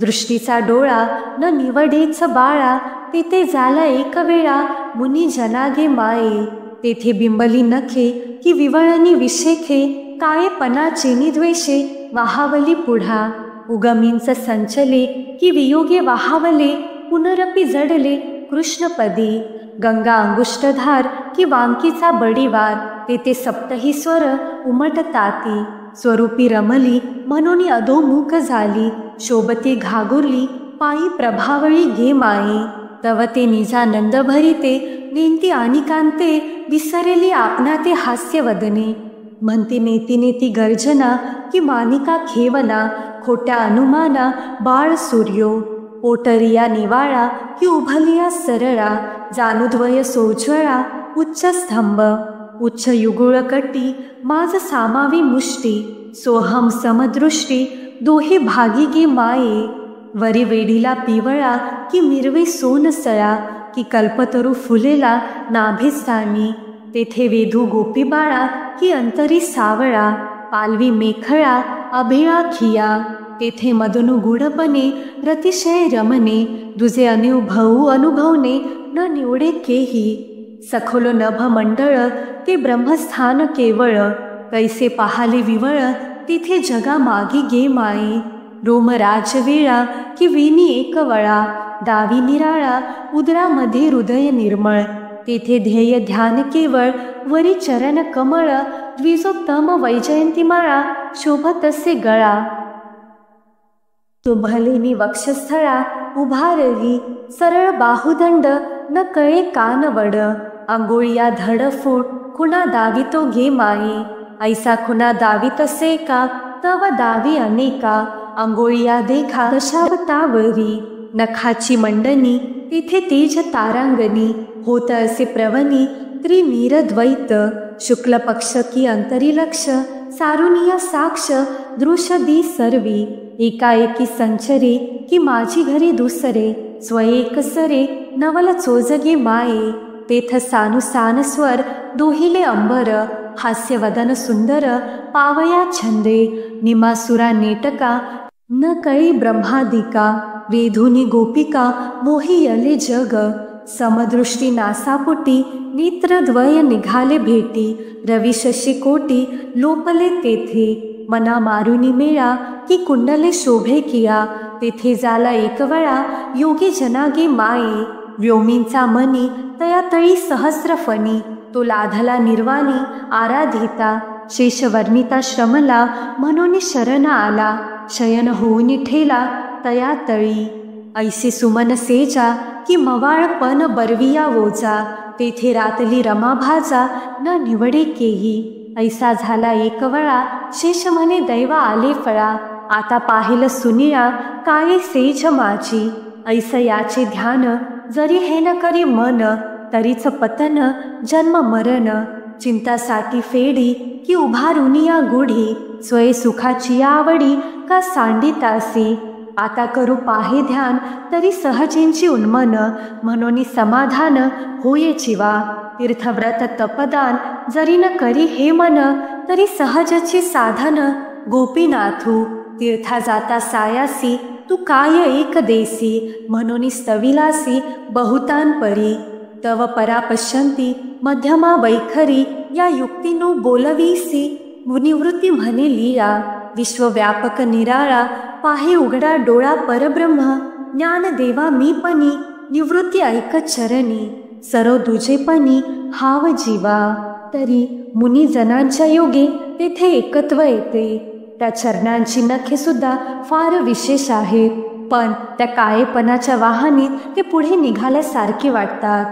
दृष्टीचा डोळा न निवडेच बाळा, तेथे झाला एक वेळा मुनी जनागे माये. तेथे बिंबली नखे की विवळणी विशेखे, कायेपणाचे निद्वेषे वाहावली पुढा. उगमींच संचले की वियोगे वाहावले, पुनरपि जडले कृष्णपदी. गंगा अंगुष्ठधार की वांकीचा बडीवार, तेथे सप्तही स्वर उमटताती. स्वरूपी रमली म्हणून अधोमुख झाली, शोभती घागुरली पायी प्रभावळी घे माये. तव ते निजानंद भरिते, नेंती अनिकांते विसरेली आपणा ते हास्यवदने. म्हणते नेती नेती गर्जना की मानिका खेवना, खोट्या अनुमाना बाळ सूर्यो. पोटरिया निवाळा की उभलिया सरळा, जानुद्वय सोज्वळा उच्च स्तंभ. उच्च युगुळ कटी माझ सामावी मुष्टी, सोहम समदृष्टी दोहे भागी गे माये. वरी वेडीला पिवळा की मिरवे सोनसळा, की कल्पतरू फुलेला नाभिस्थानी. तेथे वेधू गोपी बाळा की अंतरी सावळा, पालवी मेखळा अभिळा खिया. तेथे मदनु गुढपणे रतिशय रमणे, दुजे अनुभवू अनुभवणे न निवडे केही. सखोलो नभ मंडळ ते ब्रह्मस्थान केवळ, कैसे पाहाले विवळ तिथे जगा मागी गे माये. रोम राजवेळा की वेणी एकवळा, दावी निराळा उदरामध्ये हृदय निर्मळ. तेथे ध्येय ध्यान केवळ, वरी चरण कमळ द्विजोत्तम वैजयंतीमाळा शोभतसे गळा. तो भलेनी वक्षस्थळा उभारली, सरळ बाहुदंड न कळे कानवड. आंघोळिया धडफूट खुणा दावितो घे माये, ऐसा खुणा दावितसे का तव दावी अनेका. आंघोळिया देखा दशावतावरी, नखाची मंडनी तिथे तेज तारांगणी. होत असे प्रवनी त्रिनीरद्वैत, शुक्ल पक्ष की अंतरी लक्ष सारुनिया साक्ष दृश्यदी सर्वी. एकाएकी संचरे की माझी घरी दुसरे, स्वयेक सरे नवल चोजगे माये. तेथ सानुसान स्वर दोहिले अंबर, हास्यवदन सुंदर पावया छंदे. निमासुरा नेटका न कळी ब्रह्मादिका, वेधुनी गोपिका मोहियले जग. समदृष्टी नासापुटी नेत्रद्वय निघाले भेटी, रवी शशी कोटी लोपले तेथे. मना मारुनी मेळा की कुंडले शोभे किया, तेथे जाला एकवळा योगी जनागे माये. व्योमींचा मनी तया तळी सहस्रफणी, तो लाधला निर्वाणी आराधिता. शेषवर्णिता श्रमला म्हणून शरण आला, शयन होऊन ठेला तया तळी. ऐसे सुमन सेजा की मवाळपण बरविया वोजा, तेथे रातली रमा भाजा न निवडे केही. ऐसा झाला एकवळा शेष म्हणे दैवा आले फळा, आता पाहिलं सुनिया काय सेज माझी. ऐस याचे ध्यान जरी हे न करी मन, तरीच पतन जन्म मरण. चिंतासाठी फेडी की उभारुनिया गुढी, स्वय सुखाची आवडी का सांडितासी. आता करू पाहे ध्यान तरी सहजेंची उन्मन, म्हणून समाधान होये जीवा. तीर्थव्रत तपदान जरी न करी हे मन, तरी सहजची साधन गोपीनाथू. तीर्था जाता सायासी तू काय एक देसी, म्हणून स्तविलासी बहुतान परी. तव परा पश्यंती मध्यमा वैखरी, या युक्तीनु बोलवीसी निवृत्ती म्हणे लीळा. विश्वव्यापक निराळा पाहे उघडा डोळा परब्रह्म, ज्ञान देवा मी पणी निवृत्ती ऐक चरणी. सरो दुजेपणी हाव जीवा, तरी मुनी जनांच्या योगे तेथे एकत्व येते. त्या चरणांची नखे सुद्धा फार विशेष आहेत, पण त्या काळेपणाच्या वाहनीत ते पुढे निघाल्यासारखे वाटतात.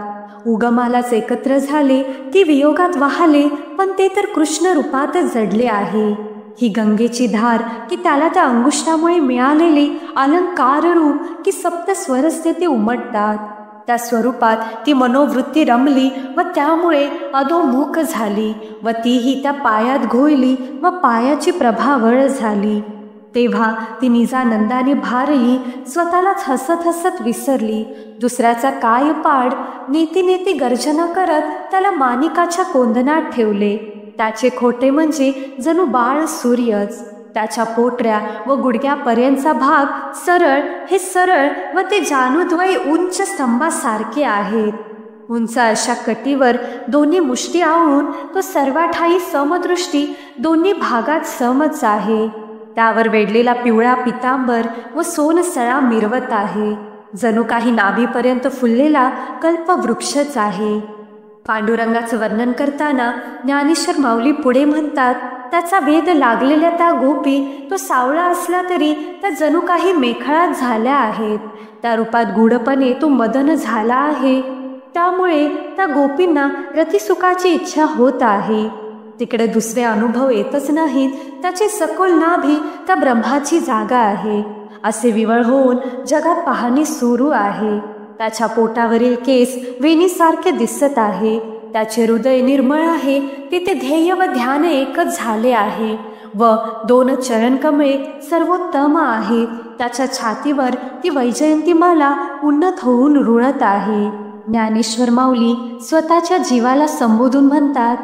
उगमालाच एकत्र झाले की वियोगात वाहले, पण ते तर कृष्ण रूपातच जडले आहे. ही गंगेची धार की त्याला त्या अंगुष्ठामुळे मिळालेले अलंकार रूप की सप्त स्वरस्ते ते उमटतात. त्या स्वरूपात ती मनोवृत्ती रमली व त्यामुळे अधोमुख झाली, व तीही त्या पायात घोळली व पायाची प्रभावळ झाली. तेव्हा ती निजानंदाने भारली, स्वतःलाच हसत हसत विसरली. दुसऱ्याचा काय पाड नेती नेती गर्जना करत त्याला मानिकाच्या कोंदणात ठेवले. त्याचे खोटे म्हणजे जणू बाळ सूर्यच. त्याच्या पोटऱ्या व गुडघ्यापर्यंतचा भाग सरळ हे सरळ व ते जानुद्वय उंच स्तंभासारखे आहेत. उंच अशा कटीवर दोन्ही मुष्टी आवळून तो सर्वाठाई समदृष्टी दोन्ही भागात समच आहे. त्यावर वेढलेला पिवळा पितांबर व सोनसळा मिरवत आहे. जणू काही नाभीपर्यंत फुललेला कल्पवृक्षच आहे. पांडुरंगाचं वर्णन करताना ज्ञानेश्वर माऊली पुढे म्हणतात, त्याचा वेध लागलेल्या त्या गोपी तो सावळा असला तरी त्या जणू काही मेखळात झाल्या आहेत. त्या रूपात गूढपणे तो मदन झाला आहे. त्यामुळे त्या गोपींना रतिसुखाची इच्छा होत आहे. तिकडे दुसरे अनुभव येतच नाहीत. त्याची सखोल नाभी त्या ब्रह्माची जागा आहे. असे विवळ होऊन जगात पाहणी सुरू आहे. त्याच्या पोटावरील केस वेणीसारखे दिसत आहे. त्याचे हृदय निर्मळ आहे. तिथे ध्येय व ध्यान एकच झाले आहे व 2 चरणकमळे सर्वोत्तम आहे. त्याच्या छातीवर ती वैजयंतीमाला उन्नत होऊन रुळत आहे. ज्ञानेश्वर माऊली स्वतःच्या जीवाला संबोधून म्हणतात,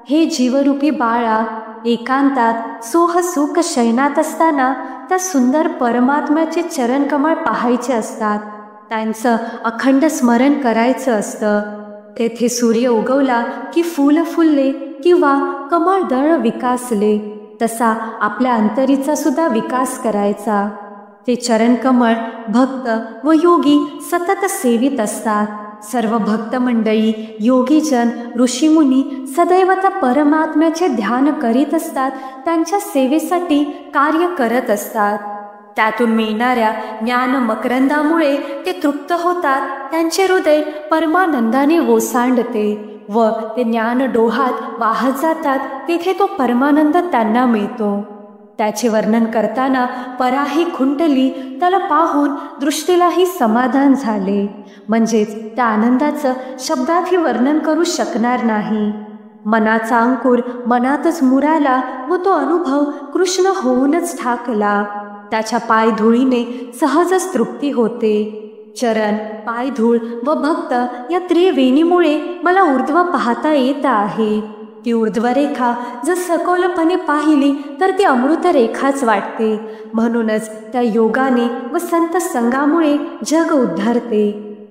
हे जीवरूपी बाळा, एकांतात सोहसुख शयनात असताना त्या सुंदर परमात्म्याचे चरणकमळ पाहायचे असतात. त्यांचं अखंड स्मरण करायचं असतं. तेथे सूर्य उगवला की फूल फुलले किंवा कमळदळ विकासले, तसा आपल्या अंतरीचा सुद्धा विकास करायचा. ते चरणकमळ भक्त व योगी सतत सेवित असतात. सर्व भक्त मंडळी, योगीजन, ऋषीमुनी सदैव त्या परमात्म्याचे ध्यान करीत असतात. त्यांच्या सेवेसाठी कार्य करत असतात. त्यातून मिळणाऱ्या ज्ञान मकरंदामुळे ते तृप्त होतात. त्यांचे हृदय परमानंदाने ओसांडते व ते ज्ञान डोहात वाहत जातात. तिथे तो परमानंद त्यांना मिळतो. त्याचे वर्णन करताना पराही खुंटली, त्याला पाहून दृष्टीलाही समाधान झाले. म्हणजेच त्या आनंदाचं शब्दातही वर्णन करू शकणार नाही. मनाचा अंकुर मनातच मुराला व तो अनुभव कृष्ण होऊनच ठाकला. त्याच्या पायधुळीने सहजच तृप्ती होते. चरण, पायधूळ व भक्त या त्रिवेणीमुळे मला ऊर्ध्व पाहता येत आहे. ती ऊर्ध्वरेखा जर सखोलपणे पाहिली तर ती अमृतरेखाच वाटते. म्हणूनच त्या योगाने व संत संगामुळे जग उद्धारते.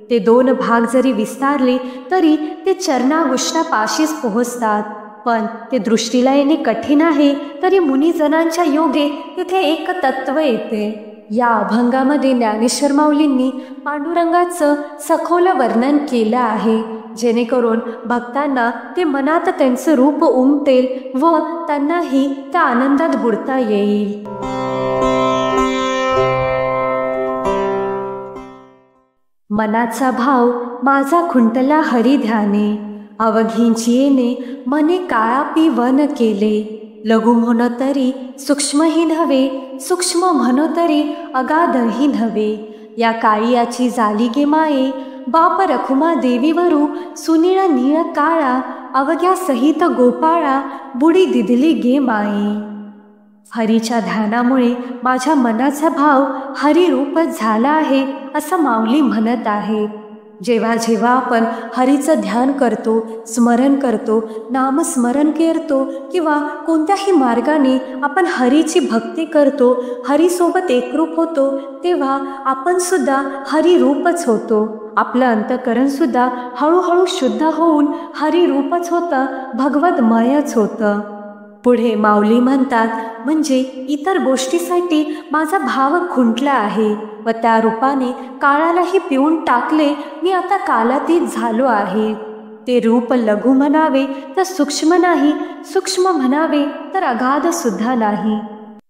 ते 2 भाग जरी विस्तारले तरी ते चरणागुष्ठापाशीच पोहोचतात. पण ते दृष्टीला येणे कठीण आहे. तरी मुनिजनांच्या योगे तिथे एक तत्व येते. या अभंगामध्ये ज्ञानेश्वर माऊलींनी पांडुरंगाचं सखोल वर्णन केलं आहे, जेणेकरून भक्तांना ते मनात त्यांचं रूप उमटेल व त्यांनाही त्या आनंदात बुडता येईल. मनाचा भाव माझा खुंटला हरिध्याने, अवघींची येणे मने काळापी वन केले. लघु म्हणो तरी सूक्ष्मही नव्हे, सूक्ष्म म्हणो तरी अगाधही नव्हे. या काळियाची झाली गे माये, बाप रखुमा देवीवरू सुनीळ नीळ काळा. अवघ्या सहित गोपाळा, बुडी दिदली गे माये. हरीच्या ध्यानामुळे माझ्या मनाचा भाव हरिरूपच झाला आहे असं माऊली म्हणत आहे. जेव्हा जेव्हा आपण हरीचं ध्यान करतो, स्मरण करतो, नामस्मरण करतो किंवा कोणत्याही मार्गाने आपण हरीची भक्ती करतो, हरीसोबत एकरूप होतो, तेव्हा आपण सुद्धा हरिरूपच होतो. आपलं अंतःकरणसुद्धा हळूहळू शुद्ध होऊन हरिरूपच होतं, भगवतमयच होतं. पुढे माऊली म्हणतात, म्हणजे इतर गोष्टीसाठी माझा भाव खुंटला आहे व त्या रूपाने काळालाही पिऊन टाकले. मी आता कालातीत झालो आहे. ते रूप लघु म्हणावे तर सूक्ष्म नाही, सूक्ष्म म्हणावे तर अगाध सुद्धा नाही.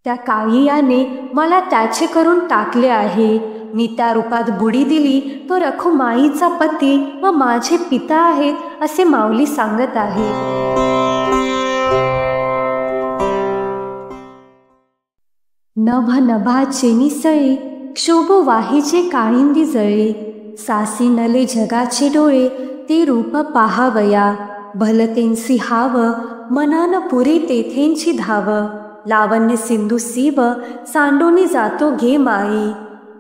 त्या काळियाने मला त्याचे करून टाकले आहे. मी त्या रूपात बुडी दिली. तो रखुमाईचा पती व माझे पिता आहेत असे माऊली सांगत आहे. नभ नभाचे निसळे, क्षोभ वाहीचे काळिंदी जळे. सासी नले जगाचे डोळे, ते रूप पाहावया. भलतेंसी हाव, मनान पुरे तेथेंची धाव. लावण्य सिंधू सीव, सांडोनी जातो घे माये.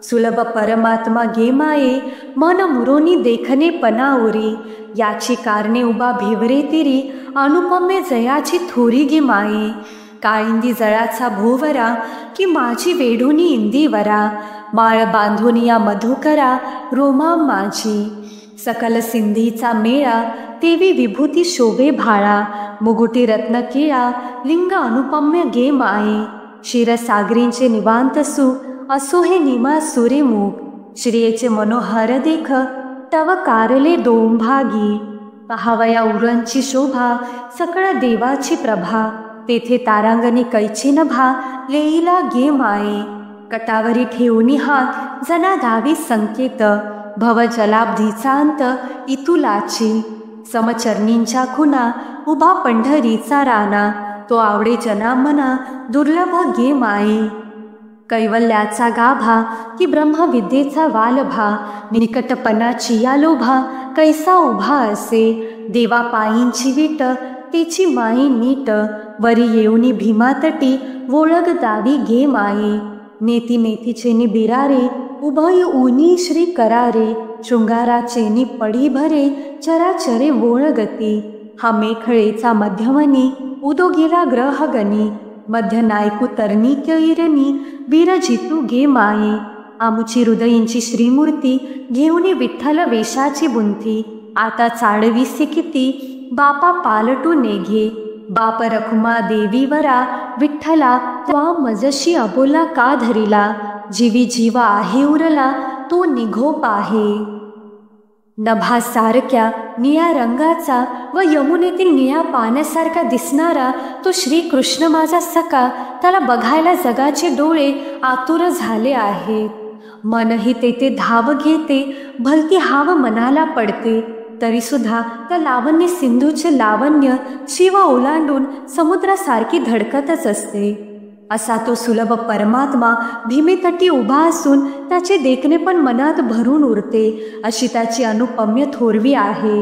सुलभ परमात्मा गे माये, मन मुरोनी देखणे पनाउरी. याची कारणे उभा भिवरे तिरी, अनुपमे जयाची थोरी गे माये. काळिंदी जळाचा भोवरा, की माझी वेढुनी इंदीवरा. माळ बांधून या मधुकरा, रोमा माझी. सकल सिंधीचा मेळा, तेवी विभूती शोभे भाळा. मुगुटी रत्न केळा, लिंग अनुपम्य गे माये. क्षीरसागरींचे निवांत सुख, असो हे निमा सुरेमुख. श्रियेचे मनोहर देख तव कारले दोंभागी. पहावया उरणची शोभा सकळ देवाची प्रभा. तेथे तारांगणी कैची नभा लेईला गे माये. कटावरी ठेवूनी हात जना धावी संकेत. भव जलाब्धीचा अंत इतुलाची. समचरणींच्या खुना उभा पंढरीचा राणा. तो आवडे जना मना दुर्लभ गे माये. कैवल्याचा गाभा की ब्रह्मविद्येचा वालभा. निकटपणाची या लोभा कैसा उभा असे. देवा पायींची विट तेची माई नीट. वरी येऊनी भीमातटी वोळग दावी घे माये. नेती नेतीचेनी बिरारे उभय ऊनी श्री करारे. शृंगाराचेनी पडी भरे चराचरे वोळगती. हा मेखळेचा मध्यमनी उदो गेला ग्रहगणी. मध्य नायकू तरणी कैरणी वीर जितू गे माये. आमुची हृदयींची श्रीमूर्ती घेऊनी विठ्ठल वेशाची बुंथी. आता चाडवीसे किती बापा पालटू नेघे. बाप रखुमा देवीवरा विठ्ठला त्वा मजशी अबोला का धरिला. जीवी जीवा आहे उरला तो निघो पाहे. नभासारख्या निळ्या रंगाचा व यमुनेतील निळ्या पाण्यासारखा दिसणारा तो श्रीकृष्ण माझा सखा. त्याला बघायला जगाचे डोळे आतुर झाले आहेत. मनही तेथे धाव घेते भलती हाव मनाला पडते. तरीसुद्धा त्या लावण्य सिंधूचे लावण्य शिव ओलांडून समुद्रासारखी धडकतच असते. असा तो सुलभ परमात्मा भीमेतटी उभा असून त्याचे देखणे पण मनात भरून उरते. अशी त्याची अनुपम्य थोरवी आहे.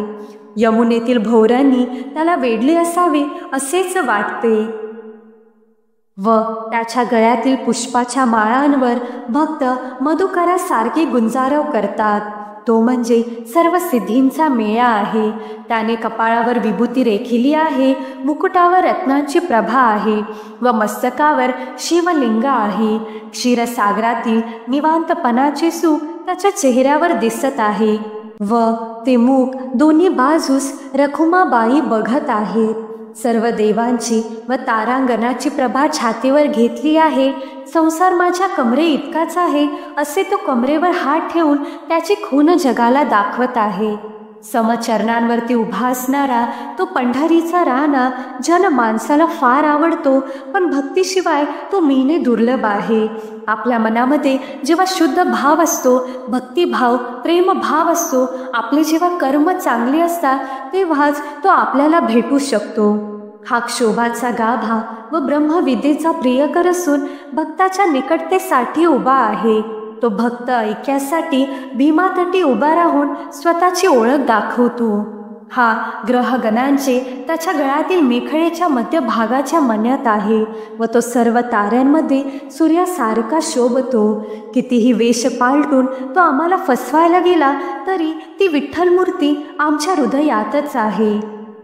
यमुनेतील भोवऱ्यांनी त्याला वेढले असावे असेच वाटते. व त्याच्या गळ्यातील पुष्पाच्या माळांवर भक्त मधुकरासारखे गुंजारव करतात. तो म्हणजे सर्व सिद्धींचा मेळा आहे. त्याने कपाळावर विभूती रेखिली आहे. मुकुटावर रत्नांची प्रभा आहे व मस्तकावर शिवलिंग आहे. क्षीरसागरातील निवांतपणाचे सुख त्याच्या चेहऱ्यावर दिसत आहे व ते मुख दोन्ही बाजूस रखुमाबाई बघत आहेत. सर्व देवांची व तारांगणाची प्रभा छातीवर घेतली आहे. संसार माझ्या कमरे इतकाच आहे असे तो कमरेवर हात ठेवून त्याची खून जगाला दाखवत आहे. समचरणांवरती उभा असणारा तो पंढरीचा राणा जन माणसाला फार आवडतो. पण भक्तीशिवाय तो मिळणे दुर्लभ आहे. आपल्या मनामध्ये जेव्हा शुद्ध भाव असतो, भक्तिभाव प्रेमभाव असतो, आपले जेव्हा कर्म चांगले असतात तेव्हाच तो आपल्याला भेटू शकतो. हा क्षोभाचा गाभा व ब्रह्मविद्येचा प्रियकर असून भक्ताच्या निकटतेसाठी उभा आहे. तो भक्त ऐक्यासाठी भीमातटी उभा राहून स्वतःची ओळख दाखवतो. हा ग्रहगणांचे त्याच्या गळ्यातील मेखळेच्या मध्यभागाच्या मन्यात आहे व तो सर्व ताऱ्यांमध्ये सूर्यासारखा शोभतो. कितीही वेश पालटून तो आम्हाला फसवायला गेला तरी ती विठ्ठलमूर्ती आमच्या हृदयातच आहे.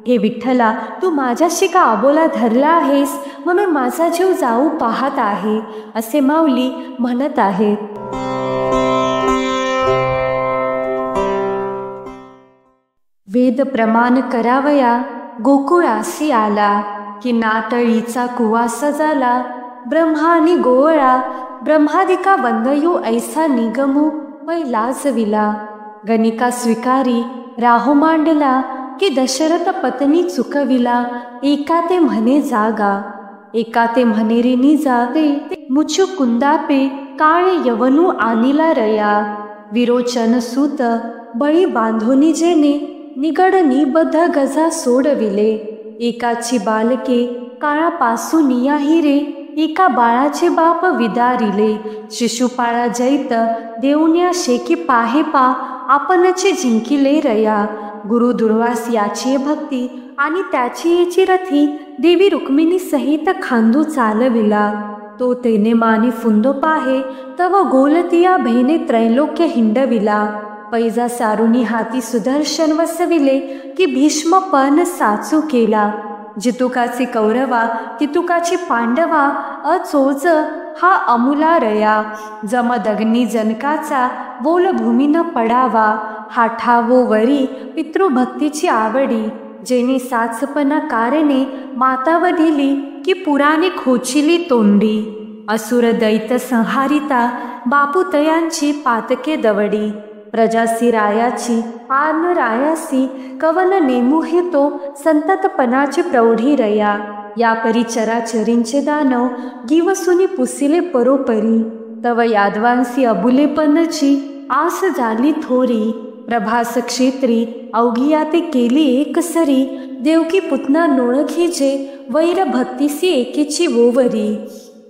हे विठ्ठला, तू माझ्याशी का अबोला धरला आहेस म्हणून माझा जीव जाऊ पाहत आहे असे माऊली म्हणत आहेत. वेद प्रमाण करावया गोकुळासी आला. की नाटळीचा कुवा सजाला ब्रह्मानी गोवळा. ब्रह्मादिका वंदयू ऐसा निगमू वै लाजविला. गणिका स्वीकारी राहू मांडला की दशरथ पत्नी चुकविला. एका ते म्हणे जागा एका ते म्हणे रे निजा. ते मुचू कुंदापे काळे यवनू आनिला रया. विरोचन सूत बळी बांधोनी जेने निगड निबद्ध गजा सोडविले. एकाची बालके काळापासून या हिरे. एका बाळाचे बाप विदारिले. शिशुपाळा जैत देऊन्या शेकी पाहे पा. आपणचे जिंकिले रया. गुरु दुर्वास याची भक्ती आणि त्याची येची रथी. देवी रुक्मिणी सहित खांदू चालविला. तो तेने मानी फुंदो पाहे तव गोलतिया भेने त्रैलोक्य हिंडविला. पैजा सारुनी हाती सुदर्शन वसविले की भीष्म पण साचू केला. जितुकाचे कौरवा तितुकाची पांडवा. अचोज हा अमुला रया. जमदग्नी जनकाचा बोलभूमी न पडावा. हा ठावो वरी पितृभक्तीची आवडी. जेने साचपणा कारणे माता वढिली की पुराणे खोचिली तोंडी. असुर दैत्य संहारिता बापुतयांची पातके दवडी. प्रजासी रायाची आन रायासी कवन नेमू हे तो संततपणाची प्रौढी रया. या परी चराचरींचे दानव गिवसुनी पुसिले परोपरी. तव यादवांसी अबुलेपणची आस झाली थोरी. प्रभास क्षेत्री अवघिया ते केली एकसरी. देवकी पुतना नोळखीचे वैर भक्तीसी एकेची वोवरी.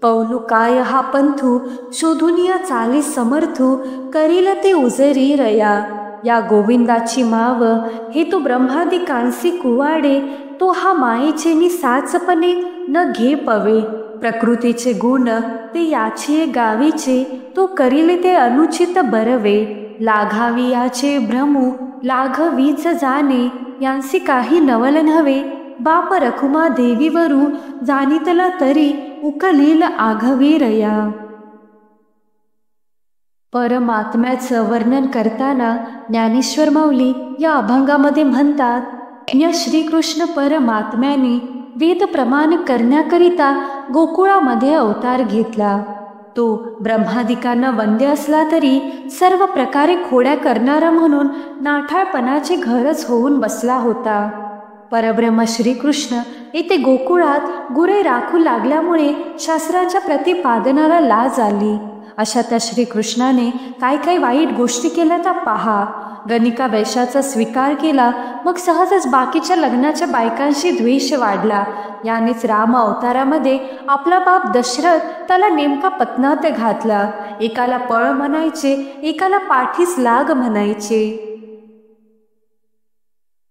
पौलू काय हा पंथू शोधुनिया चाली समर्थू. करील ते उजरी रया. या गोविंदाची माव हे तो ब्रह्मादिकांसी कुवाडे. तो हा मायेचे साचपणे न घे पवे. प्रकृतीचे गुण ते याचे गावीचे. तो करील ते अनुचित बरवे. लाघावी याचे भ्रमू लाघवीच जाणे. यांसी काही नवल नव्हे. बाप रखुमा देवीवरू जाणितला तरी उकलील आघवीरया. परमात्म्याचं वर्णन करताना ज्ञानेश्वर माऊली या अभंगामध्ये म्हणतात, या श्रीकृष्ण परमात्म्याने वेद प्रमाण करण्याकरिता गोकुळामध्ये अवतार घेतला. तो ब्रह्मादिकांना वंद्य असला तरी सर्व प्रकारे खोड्या करणारा म्हणून नाठाळपणाचे घरच होऊन बसला होता. परब्रह्म श्रीकृष्ण येथे गोकुळात गुरे राखू लागल्यामुळे शास्त्रांच्या प्रतिपादनाला लाज आली. अशा त्या श्रीकृष्णाने काय वाईट गोष्टी केल्या त्या पहा. गणिका वेशाचा स्वीकार केला, मग सहजच बाकीच्या लग्नाच्या बायकांशी द्वेष वाढला. यानेच राम अवतारामध्ये आपला बाप दशरथ त्याला नेमका पत्नात घातला. एकाला पळ म्हणायचे, एकाला पाठीस लाग म्हणायचे.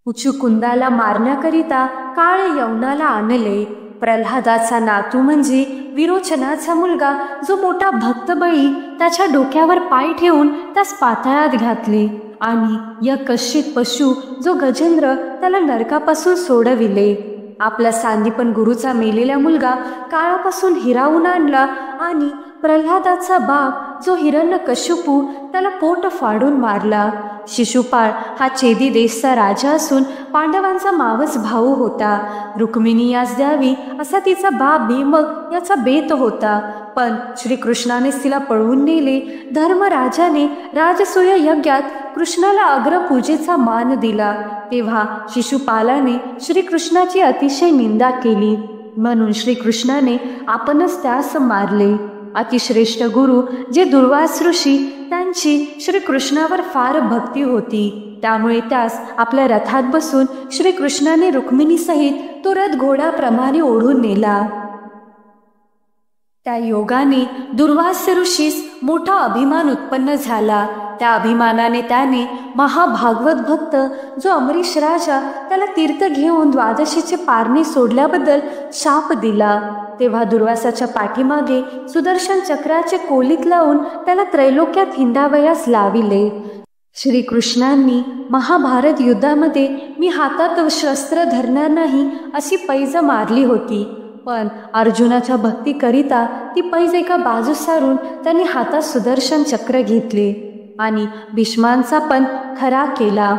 उचुकुंदाला मारण्याकरिता काळ यवनाला आणले. प्रल्हादाचा नातू म्हणजे विरोचनाचा मुलगा जो मोठा भक्तबळी त्याच्या डोक्यावर पाय ठेवून त्यास पाताळात घातले. आणि यकश्चित पशु जो गजेंद्र त्याला नरकापासून सोडविले. आपला सांदीपन गुरुचा मेलेला मुलगा काळापासून हिरावून आणला. आणि प्रल्हादाचा बाप जो हिरण्यकश्यपू त्याला पोट फाडून मारला. शिशुपाळ हा चेदी देशचा राजा असून पांडवांचा मावस भाऊ होता. रुक्मिणी यास द्यावी असा तिचा बाप भीमक याचा बेत होता, पण श्रीकृष्णानेच तिला पळवून नेले. धर्मराजाने राजसूय यज्ञात कृष्णाला अग्रपूजेचा मान दिला. तेव्हा शिशुपालाने श्रीकृष्णाची अतिशय निंदा केली, म्हणून श्रीकृष्णाने आपणच त्यास मारले. अतिश्रेष्ठ गुरु जे दुर्वास ऋषी त्यांची श्रीकृष्णावर फार भक्ती होती. त्यामुळे त्यास आपल्या रथात बसून श्रीकृष्णाने रुक्मिणीसहित तो रथ घोड्याप्रमाणे ओढून नेला. त्या योगाने दुर्वास ऋषीस मोठा अभिमान उत्पन्न झाला. त्या अभिमानाने त्याने महाभागवत भक्त जो अमरीश राजा त्याला तीर्थ घेऊन द्वादशीचे पारणे सोडल्याबद्दल शाप दिला. तेव्हा दुर्वासाच्या पाठीमागे सुदर्शन चक्राचे कोलीत लावून त्याला त्रैलोक्यात हिंडावयास लाविले. श्रीकृष्णांनी महाभारत युद्धामध्ये मी हातात शस्त्र धरणार नाही अशी पैज मारली होती, पण अर्जुनाच्या भक्तीकरिता ती पैज एका बाजूस सारून त्यांनी हातात सुदर्शन चक्र घेतले आणि भीष्मांचा पण खरा केला.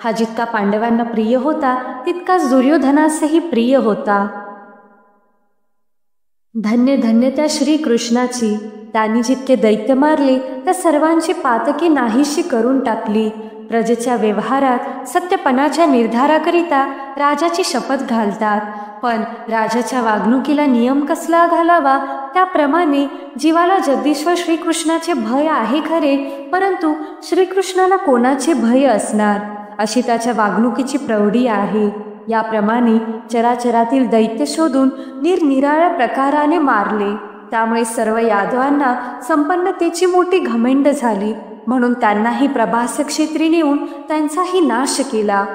हा जितका पांडवांना प्रिय होता तितकाच दुर्योधनासही प्रिय होता. धन्य धन्य त्या श्रीकृष्णाची. त्यांनी जितके दैत्य मारले त्या सर्वांची पातके नाहीशी करून टाकली. प्रजेच्या व्यवहारात सत्यपणाच्या निर्धाराकरिता राजाची शपथ घालतात, पण राजाच्या वागणुकीला नियम कसला घालावा त्याप्रमाणे जीवाला जगदीश्वर श्रीकृष्णाचे भय आहे खरे, परंतु श्रीकृष्णाला कोणाचे भय असणार अशी त्याच्या वागणुकीची प्रौढी आहे. याप्रमाणे चराचरातील दैत्य शोधून निरनिराळ्या प्रकाराने मारले. त्यामुळे सर्व यादवांना संपन्नतेची मोठी घमेंड झाली, म्हणून त्यांनाही प्रभास क्षेत्री नेऊन त्यांचाही नाश केला.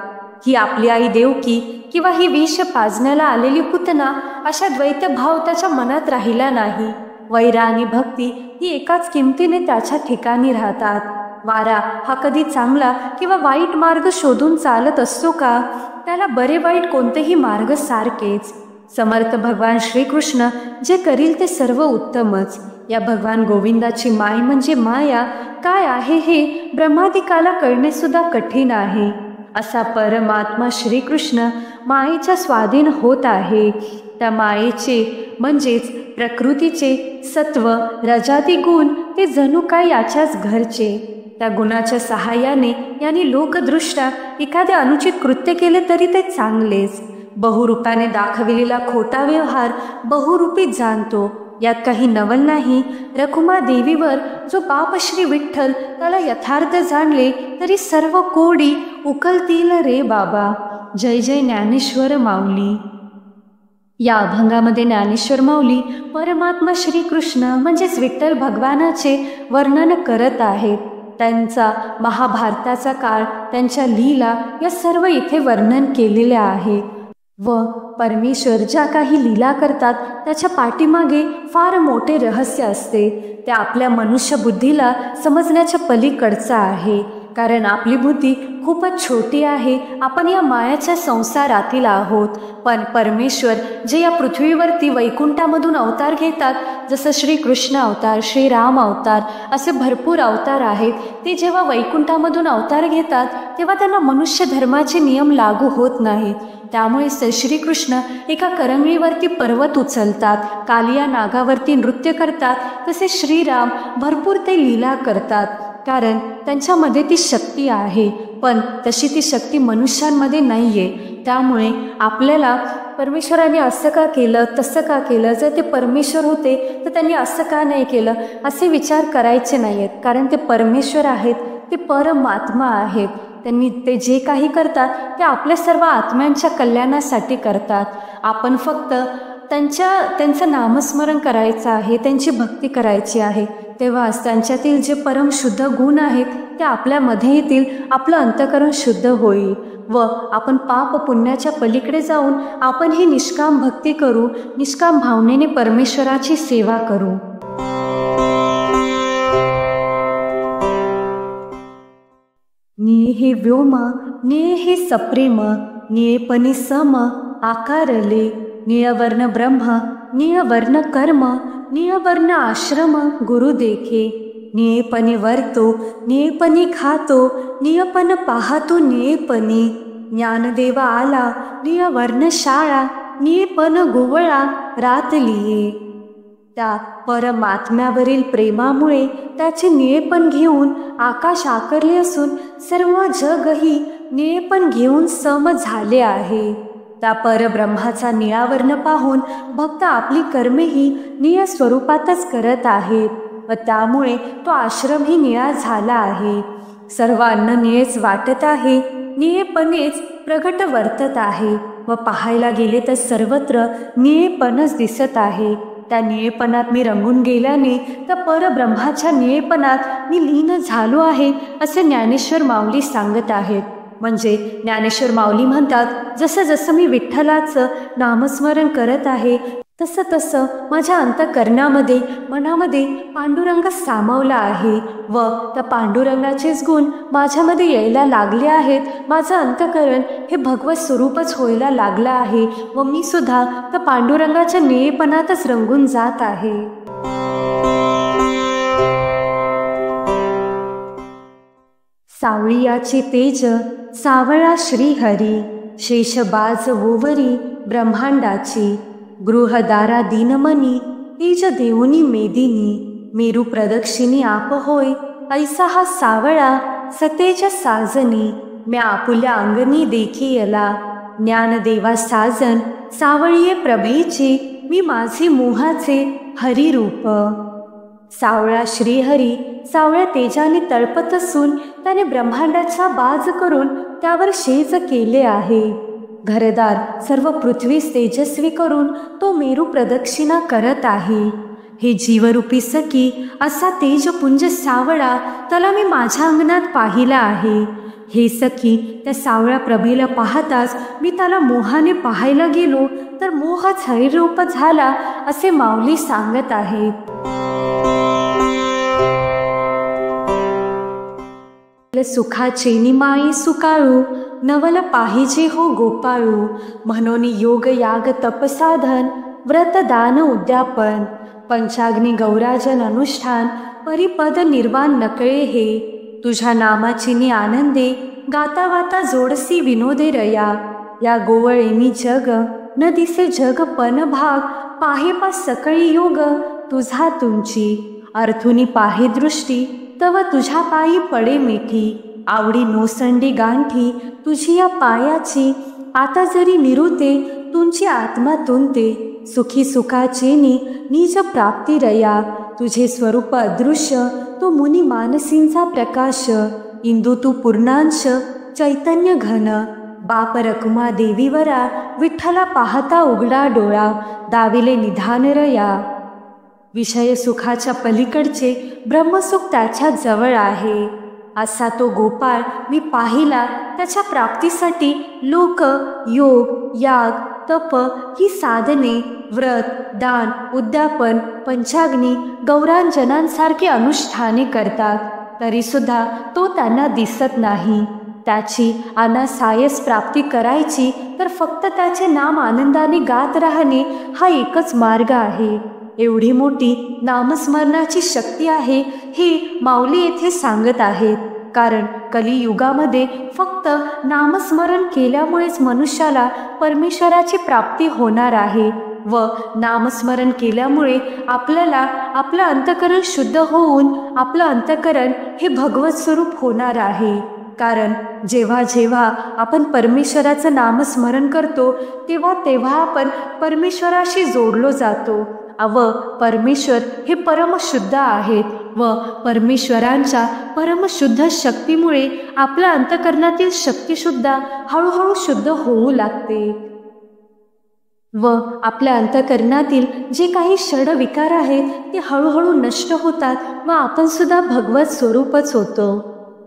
ही आपली आई देवकी किंवा ही विष पाजण्याला आलेली पुतना अशा द्वैत भाव त्याच्या मनात राहिला नाही. वैर आणि भक्ती ही एकाच किमतीने त्याच्या ठिकाणी राहतात. वारा हा कधी चांगला किंवा वाईट मार्ग शोधून चालत असतो का? त्याला बरे वाईट कोणतेही मार्ग सारखेच. समर्थ भगवान श्रीकृष्ण जे करील ते सर्व उत्तमच. या भगवान गोविंदाची माय म्हणजे माया काय आहे हे ब्रह्मादिकाला कळणे सुद्धा कठीण आहे. असा परमात्मा श्रीकृष्ण मायेच्या स्वाधीन होत आहे. त्या मायेचे म्हणजेच प्रकृतीचे सत्व रजादी गुण ते जणू काय याच्याच घरचे. त्या गुणाच्या सहाय्याने यांनी लोकदृष्ट्या एखादे अनुचित कृत्य केले तरी ते चांगलेच. बहुरूपाने दाखविलेला खोटा व्यवहार बहुरूपीत जाणतो, यात काही नवल नाही. रखुमा देवीवर जो बाप श्री विठ्ठल त्याला यथार्थ जाणले तरी सर्व कोडी उकलतील रे बाबा. जय जय ज्ञानेश्वर माऊली. या अभंगामध्ये ज्ञानेश्वर माऊली परमात्मा श्रीकृष्ण म्हणजेच विठ्ठल भगवानाचे वर्णन करत आहेत. त्यांचा महाभारताचा काळ, त्यांच्या लीला या सर्व इथे वर्णन केलेल्या आहे. व परमेश्वर ज्या काही लीला करतात त्याच्या पाठीमागे फार मोठे रहस्य असते. ते आपल्या मनुष्य बुद्धीला समजण्याच्या पलीकडचं आहे. कारण आपली बुद्धी खूपच छोटी आहे. आपण या मायाच्या संसारातील आहोत. पण परमेश्वर जे या पृथ्वीवरती वैकुंठामधून अवतार घेतात, जसं श्रीकृष्ण अवतार, श्रीराम अवतार असे भरपूर अवतार आहेत, ते जेव्हा वैकुंठामधून अवतार घेतात तेव्हा त्यांना मनुष्य धर्माचे नियम लागू होत नाहीत. त्यामुळे श्रीकृष्ण एका करंगळीवरती पर्वत उचलतात, कालिया नागावरती नृत्य करतात. तसे श्रीराम भरपूर ते लीला करतात, कारण त्यांच्यामध्ये ती शक्ती आहे. पण तशी ती शक्ती मनुष्यांमध्ये नाही आहे. त्यामुळे आपल्याला परमेश्वराने असं का केलं, तसं का केलं, जर ते परमेश्वर होते तर त्यांनी असं का नाही केलं असे विचार करायचे नाही आहेत. कारण ते परमेश्वर आहेत, ते परमात्मा आहेत. त्यांनी ते जे काही करतात ते आपल्या सर्व आत्म्यांच्या कल्याणासाठी करतात. आपण फक्त त्यांचं नामस्मरण करायचं आहे, त्यांची भक्ती करायची आहे. तेव्हाच त्यांच्यातील जे परम शुद्ध गुण आहेत ते आपल्यामध्ये येतील, आपलं अंतःकरण शुद्ध होईल व आपण पाप पुण्याच्या पलीकडे जाऊन आपण ही निष्काम भक्ती करू, निष्काम भावनेने परमेश्वराची सेवा करू. निये व्योम निये सप्रेम नियेपणी सम आकारले नियवर्ण ब्रह्म नियवर्ण कर्म नियवर्ण आश्रम गुरु देखे नियेपणी वर्तो नियेपणी खातो नियपन पाहतो नियेपणी ज्ञानदेवा आला नियवर्ण शाळा नियपन गोवळा रातलिये. त्या परमात्म्यावरील प्रेमामुळे त्याचे नियेपण घेऊन आकाश आकारले असून सर्व जगही नियेपण घेऊन सम झाले आहे. त्या परब्रह्माचा निळावर्ण पाहून भक्त आपली कर्मेही निळ स्वरूपातच करत आहेत व त्यामुळे तो आश्रमही निळा झाला आहे. सर्व अन्न निळेच वाटत आहे, निळेपणेच प्रगट वर्तत आहे व पाहायला गेले तर सर्वत्र निळेपणच दिसत आहे. त्या निळेपणात मी रंगून गेल्याने त्या परब्रह्माच्या निळेपणात मी लीन झालो आहे असे ज्ञानेश्वर माऊली सांगत आहेत. म्हणजे ज्ञानेश्वर माऊली म्हणतात, जसं जसं मी विठ्ठलाचं नामस्मरण करत आहे तसं तसं माझ्या अंतःकरणामध्ये मनामध्ये पांडुरंग सामावला आहे व त्या पांडुरंगाचेच गुण माझ्यामध्ये यायला लागले आहेत. माझं अंतःकरण हे भगवत स्वरूपच व्हायला लागलं आहे व मी सुद्धा त्या पांडुरंगाच्या निळेपणातच रंगून जात आहे. सावळियाचे तेज सावळा श्रीहरी शेषबाज ओवरी ब्रह्मांडाची गृहदारा दीनमनी तेज देऊनी मेदिनी मेरू प्रदक्षिणी आप होय ऐसा हा सावळा सतेज साजनी म्या आपुल्या अंगणी देखियला ज्ञानदेवा साजन सावळिये प्रभेचे मी माझे मोहाचे हरिरूप. सावळा श्रीहरी सावळ्या तेजाने तळपत असून त्याने ब्रह्मांडाचा बाज करून त्यावर शेज केले आहे. घरदार सर्व पृथ्वीस तेजस्वी करून तो मेरू प्रदक्षिणा करत आहे. हे जीवरूपी सखी असा तेजपुंज सावळा त्याला मी माझ्या अंगणात पाहिला आहे. हे सखी, त्या सावळ्या प्रभेला पाहताच मी त्याला मोहाने पाहायला गेलो तर मोहच हरिरूप झाला असे माऊली सांगत आहेत. सुखाचे निमाई सुकाळू नवल पाहिजे हो गोपाळू म्हणून योग याग तपसाधन व्रतदान उद्यापन पंचाग्नी गौराजन अनुष्ठान परिपद निर्वाण नकळे हे तुझ्या नामाची आनंदे गाता गाता जोडसी विनोदे रया या गोवळेनी जग न दिसे जग पण भाग पाहे सकळी योग तुझा तुमची, अर्थुनी पाहे दृष्टी तव तुझ्या पायी पडे मिठी, आवडी नोसंडी गांठी तुझी या पायाची, आता जरी निरुते तुमची आत्मा तुंते, सुखी सुखाचेनी निज प्राप्ती रया, तुझे स्वरूप अदृश्य तो मुनी मानसींचा प्रकाश, इंदू तू पूर्णांश चैतन्य घन, बाप रखुमा देवीवरा विठ्ठला पाहता उघडा डोळा, दाविले निधान रया. विषय सुखाच्या पलीकडचे ब्रह्मसुख त्याच्या जवळ आहे. असा तो गोपाळ मी पाहिला. त्याच्या प्राप्तीसाठी लोक योग याग तप ही साधने, व्रत दान उद्यापन पंचाग्नी गौरांजनांसारखी अनुष्ठाने करतात, तरीसुद्धा तो त्यांना दिसत नाही. त्याची अनासायस प्राप्ती करायची तर फक्त त्याचे नाम आनंदाने गात राहणे हा एकच मार्ग आहे. एवढी मोठी नामस्मरणाची शक्ती आहे हे माऊली येथे सांगत आहेत. कारण कलियुगामध्ये फक्त नामस्मरण केल्यामुळेच मनुष्याला परमेश्वराची प्राप्ती होणार आहे व नामस्मरण केल्यामुळे आपल्याला आपलं अंतःकरण शुद्ध होऊन आपलं अंतःकरण हे भगवत स्वरूप होणार आहे. कारण जेव्हा जेव्हा आपण परमेश्वराचं नामस्मरण करतो तेव्हा तेव्हा आपण परमेश्वराशी जोडलो जातो. परमेश्वर हे परमशुद्ध आहेत व परमेश्वरांच्या परमशुद्ध शक्तीमुळे आपल्या अंतःकरणातील शक्तीसुद्धा हळूहळू शुद्ध होऊ लागते व आपल्या अंतःकरणातील जे काही षड विकार आहेत ते हळूहळू नष्ट होतात व आपण सुद्धा भगवत स्वरूपच होतो.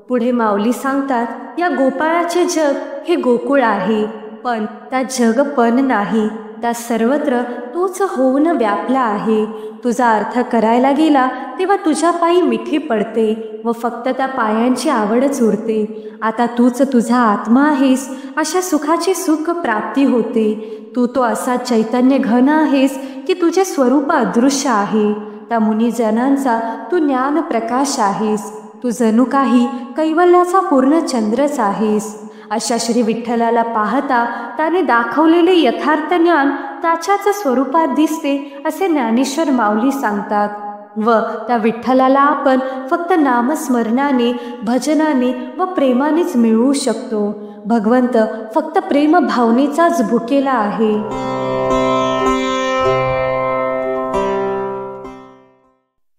पुढे माऊली सांगतात, या गोपाळाचे जग हे गोकुळ आहे, पण त्या जग पण नाही, त्या सर्वत्र तोच होऊन व्यापला आहे. तुझा अर्थ करायला गेला तेव्हा तुझ्या पायी मिठी पडते व फक्त त्या पायांची आवडच उरते. आता तूच तुझा आत्मा आहेस, अशा सुखाची सुख प्राप्ती होते. तू तो असा चैतन्य घन आहेस की तुझे स्वरूप अदृश्य आहे. त्या मुनिजनांचा तू ज्ञान प्रकाश आहेस. तू जणू काही कैवल्याचा पूर्ण चंद्रच आहेस. अशा श्री विठ्ठलाला पाहता त्याने दाखवलेले यथार्थ ज्ञान त्याच्याच स्वरूपात दिसते असे ज्ञानेश्वर माऊली सांगतात. व त्या विठ्ठलाला आपण फक्त नामस्मरणाने भजनाने व प्रेमानेच मिळवू शकतो. भगवंत फक्त प्रेम भावनेचाच भुकेला आहे.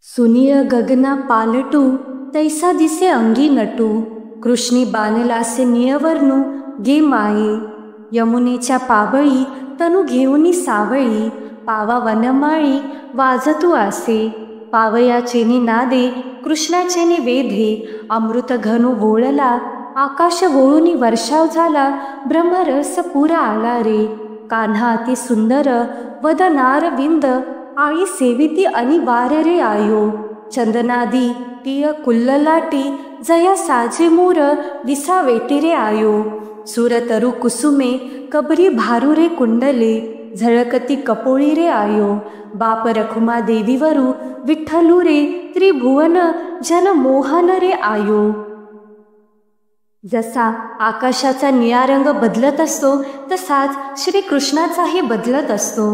सुनीळ गगना पालटू तैसा दिसे अंगी नटू, कृष्णी बाणलासे नियवर्णू गे माये. यमुनेच्या पावळी तनु घेऊनी सावळी, पावा वनमाळी वाजतू आसे. पावयाचेनी नादे कृष्णाचेनी वेधे, अमृत घनु वोळला आकाश वोळूनी वर्षाव झाला. ब्रह्मरस पुरा आला रे, कान्हा अति सुंदर वदनार विंद, आळी सेविती अनिवार्य रे आयो. चंदनादी टिय कुल्ललाटी, जया साजे मोर दिसा वेटिरे आयो. सुरतरु कुसुमे कबरी भारू रे कुंडले, झळकती कपोळी रे आयो. बाप रखुमा देवीवरू विठ्ठलू रे, त्रिभुवन जन मोहन रे आयो. जसा आकाशाचा निळा रंग बदलत असतो तसाच श्रीकृष्णाचाही बदलत असतो.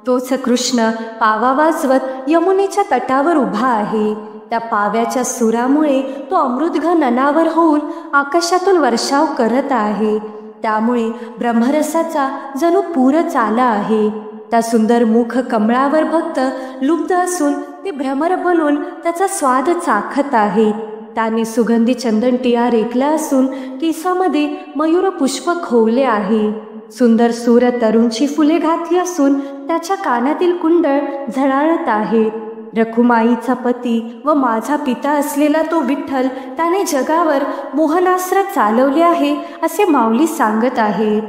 तोच कृष्ण पावा वाजवत यमुनेच्या तटावर उभा आहे. त्या पाव्याच्या सुरामुळे तो अमृतघन अनावर होऊन आकाशातून वर्षाव करत आहे. त्यामुळे ब्रह्मरसाचा जणू पूरच आला आहे. त्या सुंदर मुख कमळावर भक्त लुब्ध असून ते भ्रमर बनून त्याचा स्वाद चाखत आहे. त्याने सुगंधी चंदन टिया रेखला असून केसामध्ये मयूर पुष्प खोवले आहे. सुंदर सूर तरुणची फुले घातली असून त्याच्या कानातील कुंडळ झळाळत आहेत. रखुमाईचा पती व माझा पिता असलेला तो विठ्ठल त्याने जगावर मोहनास्त्र चालवले आहे असे माऊली सांगत आहेत.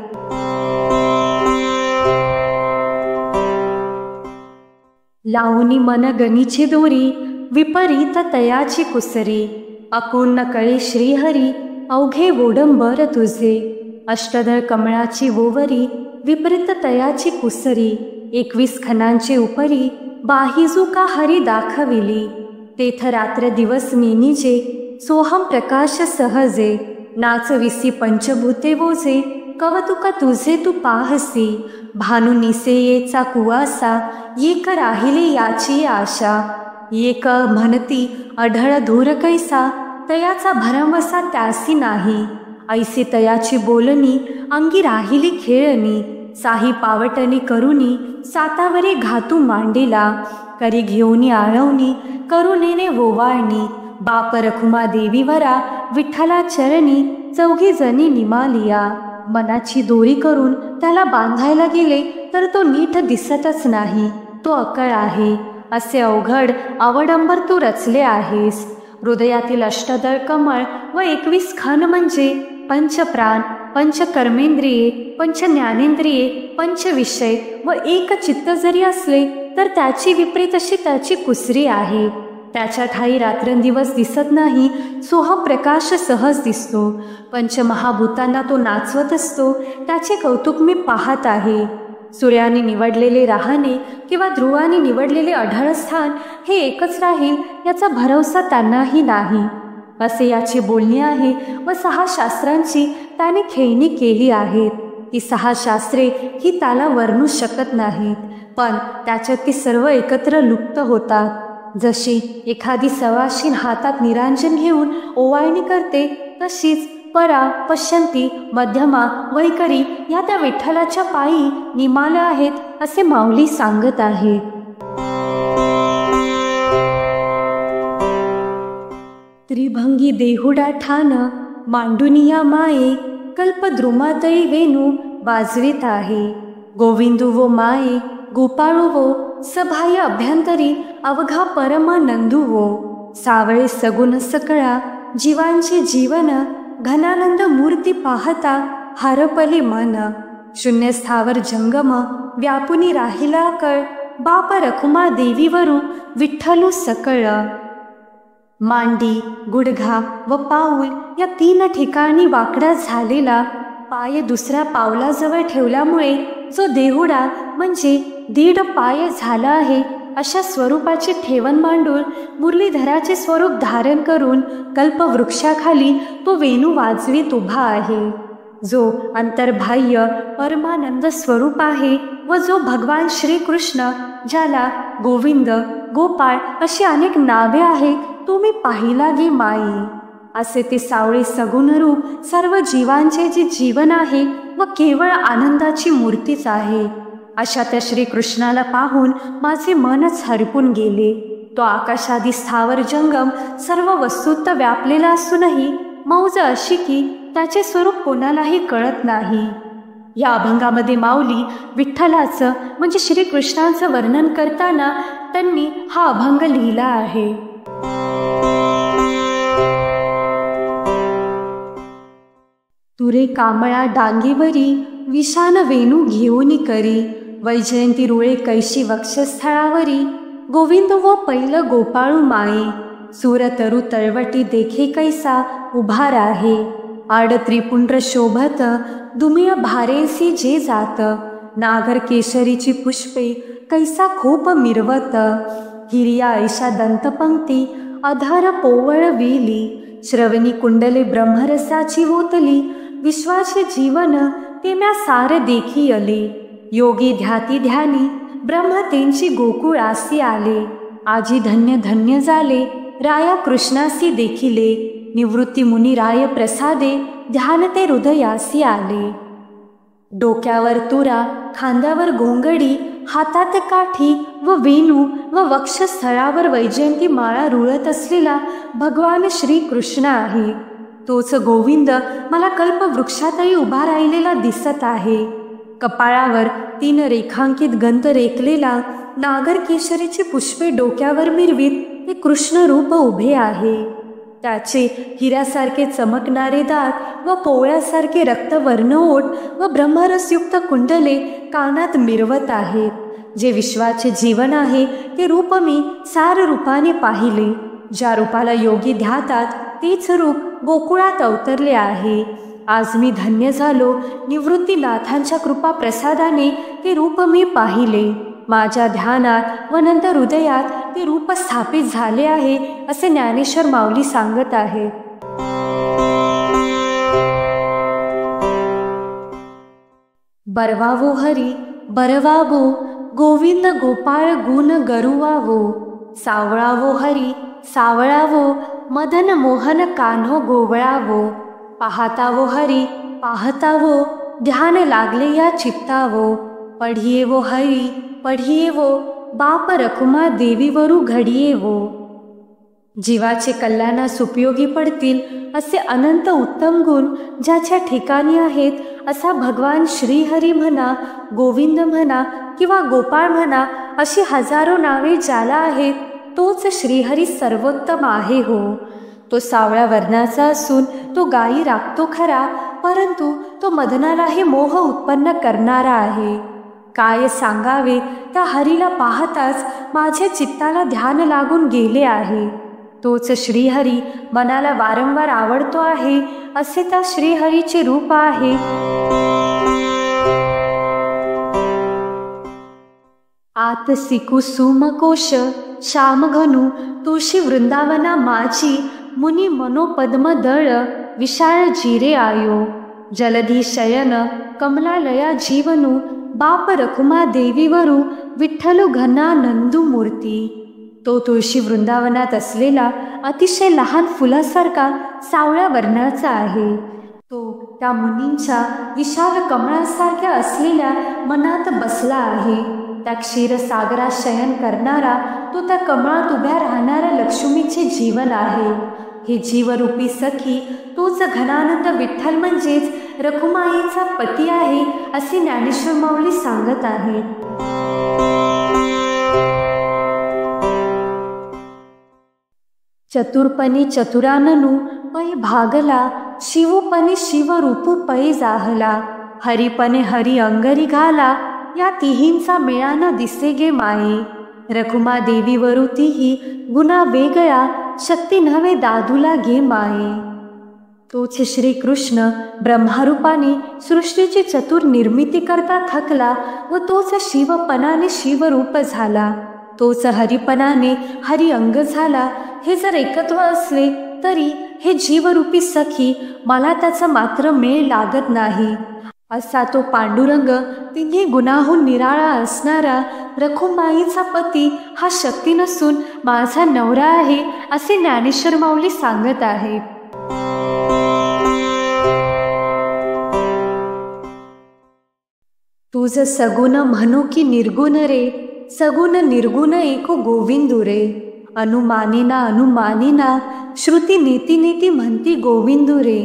लावणी मन गणीची दोरी, विपरीत तयाची कुसरी, अपूर्ण कळे श्रीहरी अवघे वोडंबर तुझे. अष्टदळ कमळाची वोवरी, विपरीत तयाची कुसरी, 21 खणांचे उपरी बाहिजू का हरी दाखविली. तेथ रात्र दिवस नेनीजे, सोहम प्रकाश सहजे, नाचविसी पंचभूते वोजे, कवतुक तुझे तू पाहसी, भानू निसेयेचा कुवासा, येक राहिले याची आशा. एक म्हणती अढळ धूर कैसा, तयाचा भरमसा त्यासी नाही. ऐसी तयाची बोलणी, अंगी राहिली खेळणी. साही पावटणी करुनी, सातावरी घातू मांडीला. करी घेऊनी आळवणी, करुणेने ओवाळणी. बाप रखुमा देवीवरा, विठ्ठला चरणी. चौघी जणी निमालिया. मनाची दोरी करून त्याला बांधायला गेले तर तो नीट दिसतच नाही. तो अकळ आहे. असे अवघड अवडंबर तू रचले आहेस. हृदयातील अष्टदळ कमळ व 21 खण म्हणजे पंचप्राण, पंचकर्मेंद्रिये, पंचज्ञानेंद्रिये, पंचविषय व एक चित्त जरी असले तर त्याची विपरीत अशी त्याची कुसरी आहे. त्याच्या ठाई रात्रंदिवस दिसत नाही. प्रकाश सहज दिसतो. पंचमहाभूतांना तो नाचवत असतो. त्याचे कौतुक मी पाहत आहे. सूर्याने निवडलेले राहणे किंवा ध्रुवाने निवडलेले अढळ स्थान हे एकच राहील याचा भरवसा त्यांनाही नाही, असे याची बोलणे आहे. व 6 शास्त्रांची त्याने खेळणी केली आहेत. ती 6 शास्त्रे ही त्याला वर्णू शकत नाहीत, पण त्याच्यात ती सर्व एकत्र लुप्त होतात. जशी एखादी सवाशीण हातात निरांजन घेऊन ओवाळणी करते, तशीच परा, पश्यंती, मध्यमा, वैखरी या त्या विठ्ठलाच्या पायी निमाल आहेत, असे माऊली सांगत आहेत. त्रिभंगी देहुडा ठाण, मांडुनिया माये, कल्पद्रुमातळी वेणू वाजवीत आहे. गोविंदू वो माये, गोपाळू वो, सभाय अभ्यंतरी अवघा परमानंदू वो. सावळे सगुण सकळा, जीवांचे जीवन, घनानंद मूर्ती पाहता हरपले मन. शून्य स्थावर जंगम, व्यापुनी राहिला कळ, बाप रखुमा देवीवरू विठ्ठलू सकळ. मांडी, गुडघा व पाऊल या 3 ठिकाणी वाकडा झालेला पाय दुसऱ्या पावलाजवळ ठेवल्यामुळे जो देहुडा म्हणजे 1.5 पाय झाला आहे, अशा स्वरूपाचे ठेवण मांडून मुरलीधराचे स्वरूप धारण करून कल्पवृक्षाखाली तो वेणू वाजवीत उभा आहे. जो अंतर्बाह्य परमानंद स्वरूप आहे व जो भगवान श्रीकृष्ण, ज्याला गोविंद, गोपाळ अशी अनेक नावे आहेत, तो मी पाहिला गे माई. असे ते सावळे सगुण रूप सर्व जीवांचे जे जीवन आहे व केवळ आनंदाची मूर्तीच आहे. अशा त्या श्रीकृष्णाला पाहून माझे मनच हरपून गेले. तो आकाशादी स्थावर जंगम सर्व वस्तूत व्यापलेला असूनही मौज अशी की त्याचे स्वरूप कोणालाही कळत नाही. या अभंगामध्ये माऊली विठ्ठलाचं म्हणजे श्रीकृष्णाचं वर्णन करताना त्यांनी हा अभंग लिहिला आहे. तुरे कामळा डांगीवरी, विशान वेणू घेऊनी करी. वैजयंती रुळे कैशी वक्षस्थळावरी, गोविंद व पैल गोपाळू माये. सूर तरु तळवटी देखे कैसा उभा राहे. आड त्रिपुंड्र शोभत, दुमिळ भारेसी जे जात. नागर केशरीची पुष्पे कैसा खोप मिरवत. हिरिया ऐशा दंतपंक्ती, अधर पोवळ वेली. श्रवणी कुंडले ब्रह्मरसाची ओतली. विश्वाचे जीवन ते म्या सार देखी अले. योगी ध्याती ध्यानी, ब्रह्म तेंची गोकुळासी आले. आजी धन्य धन्य झाले, राया कृष्णासी देखिले. निवृत्ती मुनी राय प्रसादे, ध्यान ते हृदयासी आले. डोक्यावर तुरा, खांद्यावर घोंगडी, हातात काठी व वेणू व वक्षस्थळावर वैजयंती माळा रुळत असलेला भगवान श्रीकृष्ण आहे. तोच गोविंद मला कल्पवृक्षातही उभा राहिलेला दिसत आहे. कपाळावर 3 रेखांकित गंध रेखलेला नागर केशरीची पुष्पे डोक्यावर मिरवीत ते कृष्ण रूप उभे आहे. त्याचे हिऱ्यासारखे चमकणारे दात व पोवळ्यासारखे रक्तवर्ण ओठ व ब्रह्मरसयुक्त कुंडले कानात मिरवत आहेत. जे विश्वाचे जीवन आहे ते रूप मी सार रूपाने पाहिले. ज्या रूपाला योगी ध्यातात तेच रूप गोकुळात अवतरले आहे. आज मी धन्य झालो. निवृत्तीनाथांच्या कृपा प्रसादाने ते रूप मी पाहिले. माझ्या ध्यानात व नंतर हृदयात ते रूप स्थापित झाले आहे, असे ज्ञानेश्वर माऊली सांगत आहे. बरवावो हरी बरवावो, गोविंद गोपाळ गुण गरुवावो. सावळावो हरी सावळावो, मदन मोहन कान्हो गोवळावो. पाहतावो हरी पाहतावो, ध्यान लागले या चित्तावो. पढियेवो हरी पढियेवो, बाप रखुमा देवीवरू घडियेवो. जीवाचे कल्याणास उपयोगी पडतील असे अनंत उत्तम गुण ज्याच्या ठिकाणी आहेत असा भगवान श्रीहरी म्हणा, गोविंद म्हणा किंवा गोपाळ म्हणा, अशी हजारो नावे ज्याला आहेत तोच श्रीहरी सर्वोत्तम आहे हो. तो सावळ्या वर्णाचा असून तो गायी राखतो खरा, परंतु तो मदनालाही मोह उत्पन्न करणारा आहे. काय सांगावे, त्या हरीला पाहताच माझ्या चित्ताला ध्यान लागून गेले आहे. तोच श्रीहरी मनाला वारंवार आवडतो आहे असे त्या श्रीहरीचे रूप आहे. आत सिकुसुम कोश श्यामघनु, तुळशी वृंदावना माझी. मुनी मनोपद्म दळ, विशाळ जिरे आयो. जलधी शयन कमलालया जीवनु, बाप रखुमा देवीवरू विठ्ठलु घना नंदू मूर्ती. तो तुळशी वृंदावनात असलेला अतिशय लहान फुलासारखा सावळ्या वर्णाचा आहे. तो त्या मुनींच्या विशाल कमळासारख्या असलेल्या मनात बसला आहे. त्या क्षीरसागरात शयन करणारा तो त्या कमळात उभ्या राहणाऱ्या लक्ष्मीचे जीवन आहे. हे जीवरूपी सखी तोच घनानंद विठ्ठल म्हणजेच रखुमाईचा पती आहे असे ज्ञानेश्वर माऊली सांगत आहेत. चतुरपणी चतुराननु पै भागला, शिवपणे शिवरूपू पै जाहला. हरिपणे हरी अंगरी घाला, या तिहींचा मेळा न दिसे गे माये. रखुमा देवीवरू तिही गुणा वेगळा, शक्ती नव्हे दादूला गे माये. तोच श्रीकृष्ण ब्रह्मारूपाने सृष्टीची चतुर निर्मिती करता थकला व तोच शिवपणाने शिवरूप झाला. तोच हरिपणाने हरी अंग झाला. हे जर एकत्व असले तरी हे जीवरूपी सखी मला त्याचा मात्र मेळ लागत नाही. असा तो पांडुरंग तिन्ही गुणाहून निराळा असणारा रखुमाईचा पती हा शक्ती नसून माझा नवरा आहे असे ज्ञानेश्वर माऊली सांगत आहेत. तुझ सगुण म्हणू की निर्गुण रे, सगुण निर्गुण एको गोविंदू रे. अनुमानिना अनुमानिना, श्रुती नीती नीती म्हणती गोविंदू रे.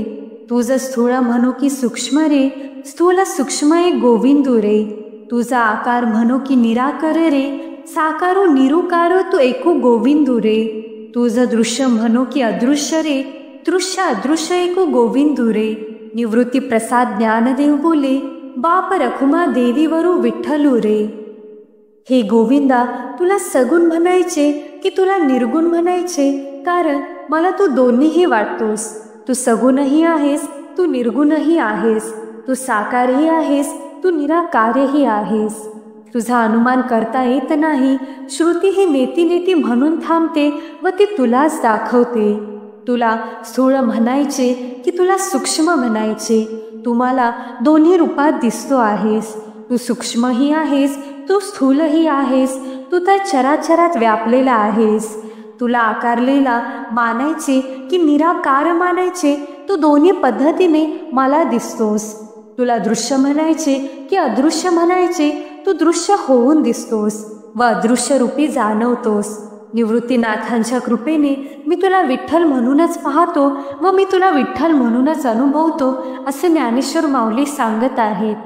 तुझ स्थूळ म्हणू की सूक्ष्म रे, स्थूल सूक्ष्म एक गोविंदू रे. तुझा आकार म्हणू की निराकार रे, साकारो निरुकारो तू एको गोविंदू रे. तुझ दृश्य म्हणू की अदृश्य रे, दृश्य अदृश्य एको गोविंदू रे. निवृत्ती प्रसाद ज्ञानदेव बोले, बाप रखुमा देवीवरू विठ्ठलू रे. हे गोविंदा, तुला सगुण म्हणायचे की तुला निर्गुण म्हणायचे? कारण मला तू दोन्हीही वाटतोस. तू सगुणही आहेस, तू निर्गुणही आहेस. तू साकारही आहेस, तू निराकारही आहेस. तुझा अनुमान करता येत नाही. श्रुती ही नेती नेती म्हणून थांबते व ती तुलाच दाखवते. तुला स्थूळ म्हणायचे की तुला सूक्ष्म म्हणायचे? तू मला दोन्ही रूपात दिसतो आहेस. तू सूक्ष्मही आहेस, तू स्थूलही आहेस. तू त्या चराचरात व्यापलेला आहेस. तुला आकारलेला मानायचे की निराकार मानायचे? तू दोन्ही पद्धतीने मला दिसतोस. तुला दृश्य म्हणायचे की अदृश्य म्हणायचे? तू दृश्य होऊन दिसतोस व अदृश्य रूपी जाणवतोस. निवृत्तीनाथांच्या कृपेने मी तुला विठ्ठल म्हणूनच पाहतो व मी तुला विठ्ठल म्हणूनच अनुभवतो असे ज्ञानेश्वर माऊली सांगत आहेत.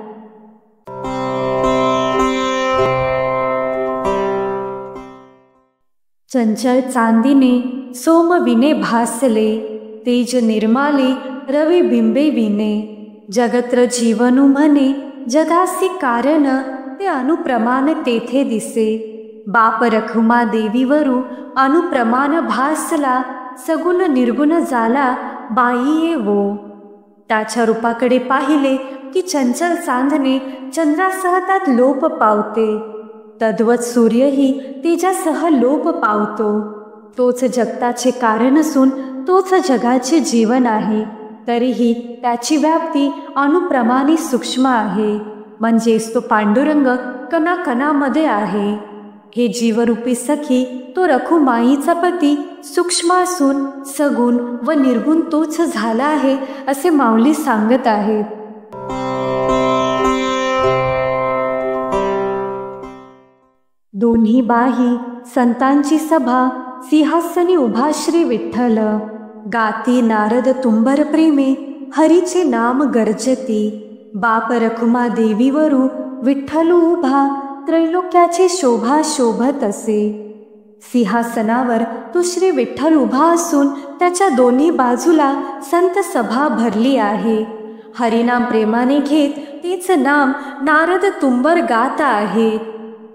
चंचल चांदीने सोमविने भासले, तेज निर्माले रवी बिंबे विने. जगत्र जीवनु म्हणे जगासी कारण, ते अनुप्रमाण तेथे दिसे. बाप रखुमा देवीवरू अनुप्रमाण भासला, सगुण निर्गुण झाला बाई येवो. त्याच्या रूपाकडे पाहिले की चंचल चांदणे चंद्रासह त्यात लोप पावते. तद्वत सूर्यही तेजासह लोप पावतो. तोच जगताचे कारण असून तोच जगाचे जीवन आहे. तरीही त्याची व्याप्ती अनुप्रमाणे सूक्ष्म आहे. म्हणजेच तो पांडुरंग कणाकणामध्ये आहे. हे जीवरूपी सखी तो रखुमाईचा पती सूक्ष्म असून सगुण व निर्गुण तोच झाला आहे असे माऊली सांगत आहेत. दोन्ही बाही संतांची सभा सिंहासनी उभा श्री विठ्ठल. गाती नारद तुंबर प्रेमे हरीचे नाम गर्जती. बाप रखुमा देवीवरू विठ्ठल उभा त्रैलोक्याची शोभा शोभत असे. सिंहासनावर तो श्री विठ्ठल उभा असून त्याच्या दोन्ही बाजूला संत सभा भरली आहे. हरिनाम प्रेमाने घेत तेच नाम नारद तुंबर गात आहे.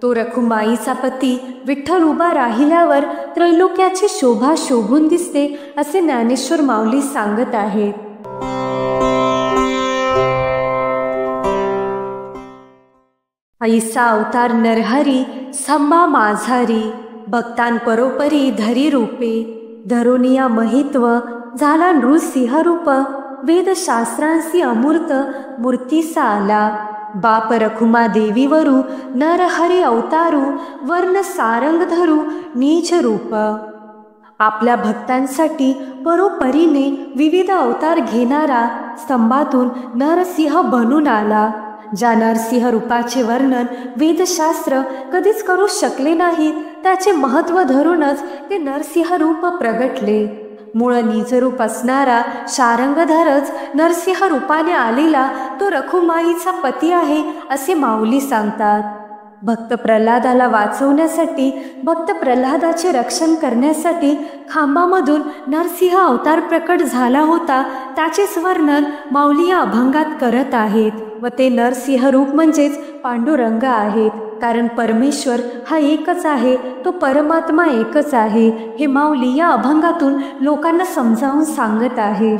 तो रखुमाईचा पती विठ्ठल उभा राहिल्यावर त्रैलोक्याची शोभा शोभून दिसते असे ज्ञानेश्वर माऊली सांगत आहेत. ऐसा अवतार नरहरी स्तंभा माझारी. भक्तान परोपरी धरी रूपे. धरोनिया महित्व झाला नृसिंह रूप. वेदशास्त्रांसी अमूर्त मूर्तीसा आला. बाप रखुमा देवीवरू नरहरी अवतारू. वर्ण सारंग धरू नीच रूप. आपल्या भक्तांसाठी परोपरीने विविध अवतार घेणारा स्तंभातून नरसिंह बनून आला. ज्या नरसिंह रूपाचे वर्णन वेदशास्त्र कधीच करू शकले नाही त्याचे महत्त्व धरूनच ते नरसिंह रूप प्रगटले. मूळ नीचरूप असणारा शारंगधरच नरसिंह रूपाने आलेला तो रखुमाईचा पती आहे असे माऊली सांगतात. भक्त प्रल्हादाला वाचवण्यासाठी भक्त प्रल्हादाचे रक्षण करण्यासाठी खांबामधून नरसिंह अवतार प्रकट झाला होता त्याचेच वर्णन माऊली या अभंगात करत आहेत. व ते नरसिंह रूप म्हणजेच पांडुरंग आहेत. कारण परमेश्वर हा एकच आहे, तो परमात्मा एकच आहे हे माऊली या अभंगातून लोकांना समजावून सांगत आहे.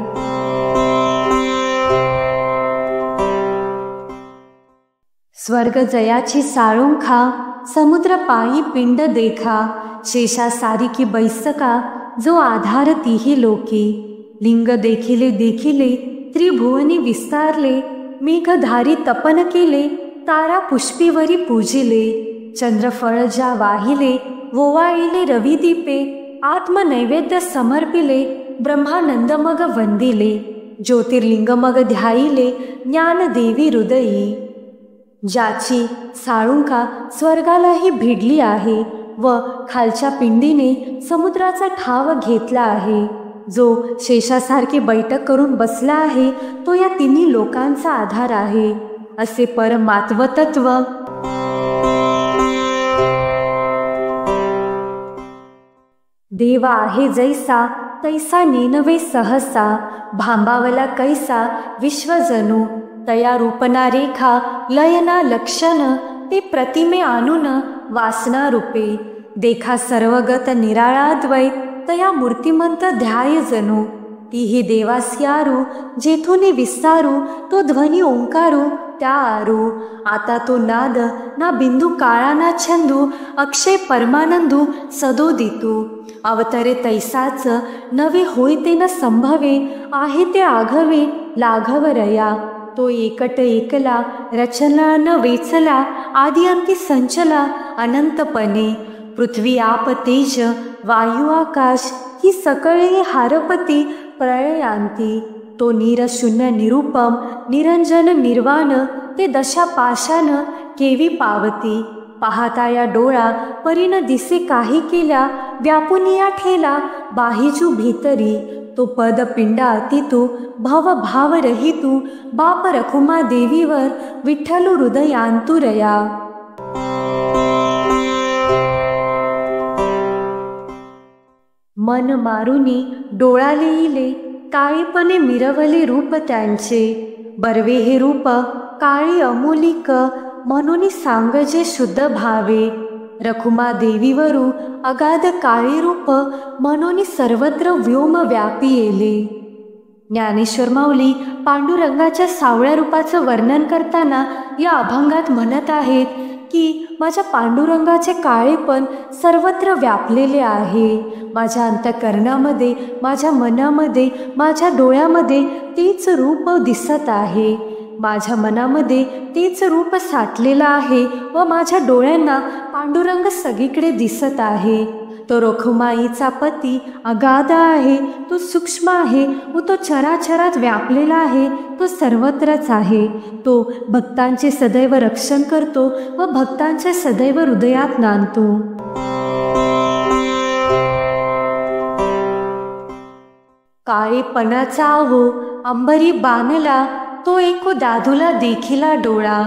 स्वर्ग जयाची साळुंखा समुद्र पायी पिंड देखा. शेषा सारिकी बैसका जो आधार तिही लोकी. लिंग देखिले देखिले त्रिभुवनी विस्तारले. मेघधारी तपन केले तारा पुष्पीवरी पूजिले. चंद्रफळ ज्या वाहिले ओवाळिले रविदीपे. आत्मनैवेद्य समर्पिले ब्रह्मानंद मग वंदिले. ज्योतिर्लिंग मग ध्यायिले ज्ञानदेवी हृदयी. ज्याची साळुंखा स्वर्गालाही भिडली आहे व खालच्या पिंडीने समुद्राचा ठाव घेतला आहे. जो शेषासारखी बैठक करून बसला आहे तो या तिन्ही लोकांचा आधार आहे असे परमात्मतत्व देवा आहे जैसा तैसा नेनवे सहसा. भांबावला कैसा विश्वजनू. तया रूपना रेखा लयना लक्षण. ते प्रतिमे आणून वासना रूपे. देखा सर्वगत निराळा द्वैत. तया मूर्तिमंत ध्याय जणू. तीही देवास्यारू जेथून विस्तारू. तो ध्वनी ओंकारू त्या आरू. आता तो नाद ना बिंदू काळा ना छंदू. अक्षय परमानंदू सदोदितू. अवतरे तैसाच नवे होय ते न संभवे. आहे ते आघवे लाघवरया. तो एकट एकला रचना न वेचला. आदि अंती संचला अनंतपणे. पृथ्वी आप तेज वायू आकाश ही सकळे हारपती प्रळयांती. तो निरशून्य निरुपम निरंजन निर्वाण. ते दशा पाशान केवी पावती. पाहता या डोळा परीन दिसे काही केल्या. व्यापुनिया ठेला बाहीजू भीतरी. तो पद पिंडा अतितू भव भाव रहितू. बाप रखुमा देवीवर विठ्ठलू हृदयांतुरया. मन मारुनी डोळाले इले. काळेपणे मिरवले रूप त्यांचे. बर्वे हे रूप काळी अमोलिक. म्हणून सांगजे शुद्ध भावे. रखुमा देवीवरू अगाध काळे रूप. म्हणून सर्वत्र व्योम व्यापी येले. ज्ञानेश्वर माऊली पांडुरंगाच्या सावळ्या रूपाचं वर्णन करताना या अभंगात म्हणत आहेत की माझ्या पांडुरंगाचे काळेपण सर्वत्र व्यापलेले आहे. माझ्या अंतःकरणामध्ये, माझ्या मनामध्ये, माझ्या डोळ्यामध्ये तेच रूप दिसत आहे. माझ्या मनामध्ये तेच रूप साठलेलं आहे व माझ्या डोळ्यांना पांडुरंग सगळीकडे दिसत आहे. तो रखुमाईचा पती अगाध आहे, तो सूक्ष्म आहे व तो चराचरात व्यापलेला आहे, तो सर्वत्रच आहे. तो भक्तांचे सदैव रक्षण करतो व भक्तांच्या सदैव हृदयात नांदतो. काळेपणाचा हो अंबरी बाणला, तो एको दादूला देखिला डोळा.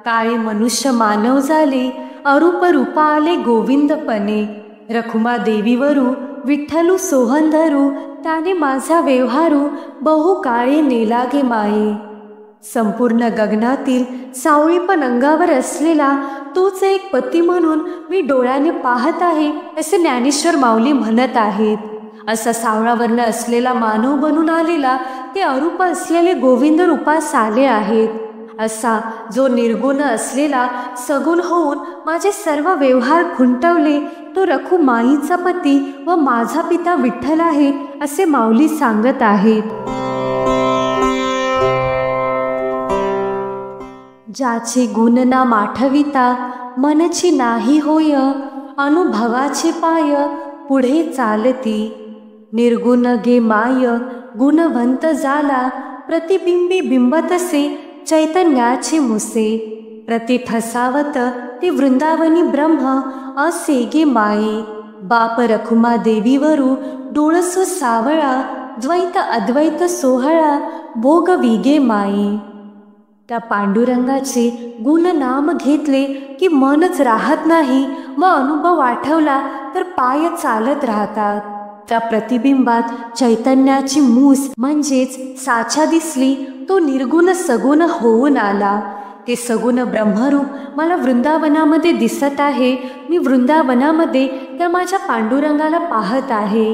काळे मनुष्य मानव झाले, अरूप रूपा आले गोविंदपणे. रखुमा देवीवरू विठ्ठलू सोहंधरू, त्याने माझा व्यवहारू बहु काळे नेला गे माये. संपूर्ण गगनातील सावळीपण अंगावर असलेला तोच एक पती म्हणून मी डोळ्याने पाहत आहे, असे ज्ञानेश्वर माऊली म्हणत आहेत. असा सावळा वर्ण असलेला मानव बनून आलेला ते अरूप असलेले गोविंद रूपास आले आहेत. असा जो निर्गुण असलेला सगुण होऊन माझे सर्व व्यवहार खुंटवले, तो रखुमाईचा पती व माझा पिता विठ्ठल आहे, असे माऊली सांगत आहेत. ज्याचे गुण ना माठविता मनची नाही होय, अनुभवाचे पाय पुढे चालती. निर्गुण गे माय गुणवंत झाला, प्रतिबिंबी बिंबतसे चैतन्याचे मुसे. प्रति ठसावत ते वृंदावनी ब्रह्म असे गे माये. बाप रखुमा देवीवरू डोळसो सावळा, द्वैत अद्वैत सोहळा भोगवी गे माये. त्या पांडुरंगाचे गुण नाम घेतले की मनच राहत नाही व अनुभव आठवला तर पाय चालत राहतात. त्या प्रतिबिंबात चैतन्याची मूस म्हणजेच साचा दिसली, तो निर्गुण सगुण होऊन आला. ते सगुण ब्रह्मरूप मला वृंदावनामध्ये दिसत आहे. मी वृंदावनामध्ये त्या माझ्या पांडुरंगाला पाहत आहे.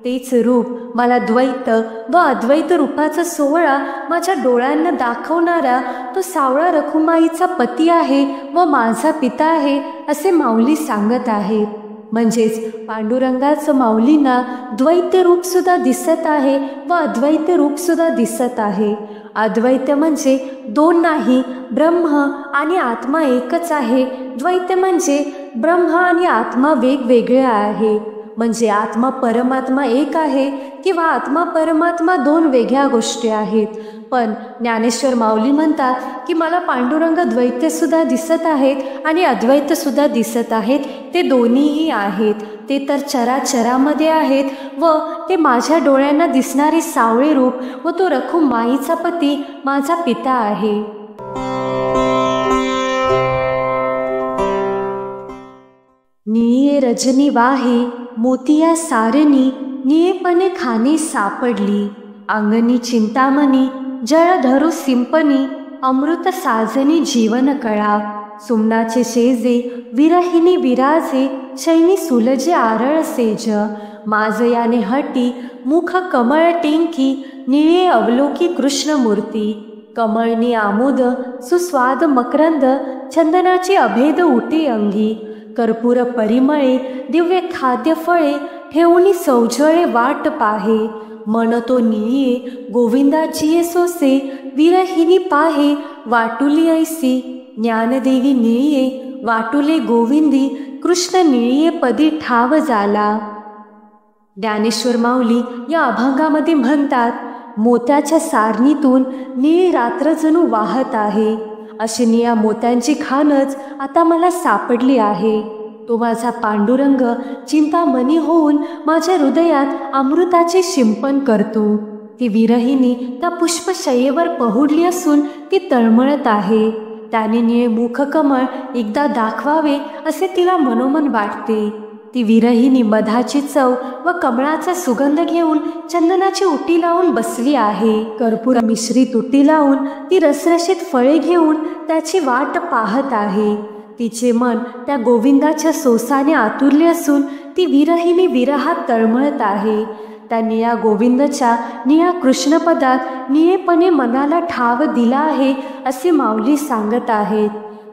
तेच रूप मला द्वैत व अद्वैत रूपाचा सोहळा माझ्या डोळ्यांना दाखवणारा तो सावळा रखुमाईचा पती आहे व माझा पिता आहे, असे माऊली सांगत आहेत. म्हणजेच पांडुरंगाचं माऊलींना द्वैत रूपसुद्धा दिसत आहे व अद्वैत रूपसुद्धा दिसत आहे. अद्वैत म्हणजे दोन नाही, ब्रह्म आणि आत्मा एकच आहे. द्वैत म्हणजे ब्रह्म आणि आत्मा वेगवेगळे आहे. म्हणजे आत्मा परमात्मा एक आहे किंवा आत्मा परमात्मा दोन वेगळ्या गोष्टी आहेत. पण ज्ञानेश्वर माऊली म्हणतात की मला पांडुरंग द्वैतसुद्धा दिसत आहेत आणि अद्वैतसुद्धा दिसत आहेत. ते दोन्हीही आहेत. ते तर चराचरामध्ये आहेत व ते माझ्या डोळ्यांना दिसणारे सावळे रूप व तो रखुमाईचा पती माझा पिता आहे. निये रजनी वाहे मोतिया सारणी, नियेपणे खाणे सापडली. अंगणी चिंतामणी जळ धरू सिंपनी, अमृत साजनी जीवन कळा. सुमनाचे शेजे विरहिणी विराजे, शैनी सुलजे आरळ सेज. माजयाने हटी मुख कमळ टेंकी, निळे अवलोकी कृष्णमूर्ती. कमळनी आमोद सुस्वाद मकरंद, चंदनाचे अभेद उटे अंगी. कर्पूर परिमळे दिव्य खाद्य फळे, ठेवणी सौजळे वाट पाहे. मन तो निळिये गोविंदाची सोसे, विरहिणी पाहे वाटुली ऐसी. ज्ञानदेवी निळिये वाटुले गोविंदी, कृष्ण निळिये पदी ठाव झाला. ज्ञानेश्वर माऊली या अभंगामध्ये म्हणतात, मोत्याच्या सारणीतून निळी रात्र जणू वाहत आहे. अशी निळ्या मोत्यांची खानच आता मला सापडली आहे. तो माझा पांडुरंग चिंतामणी होऊन माझ्या हृदयात अमृताचे शिंपण करतो. ती विरहिणी त्या पुष्पशय्येवर पहुडली असून ती तळमळत आहे. त्याने निळे मुखकमळ एकदा दाखवावे असे तिला मनोमन वाटते. ती विरहिणी मधाची चव व कमळाचा सुगंध घेऊन चंदनाची उटी लावून बसली आहे. कर्पूर मिश्रित उटी लावून ती रसरशीत फळे घेऊन त्याची वाट पाहत आहे. तिचे मन त्या गोविंदाच्या सोसाने आतुरले असून ती विरहिणी विरहात तळमळत आहे. त्या निळ्या गोविंदाच्या निळ्या कृष्णपदात निळेपणे मनाला ठाव दिला आहे, असे माऊली सांगत आहेत.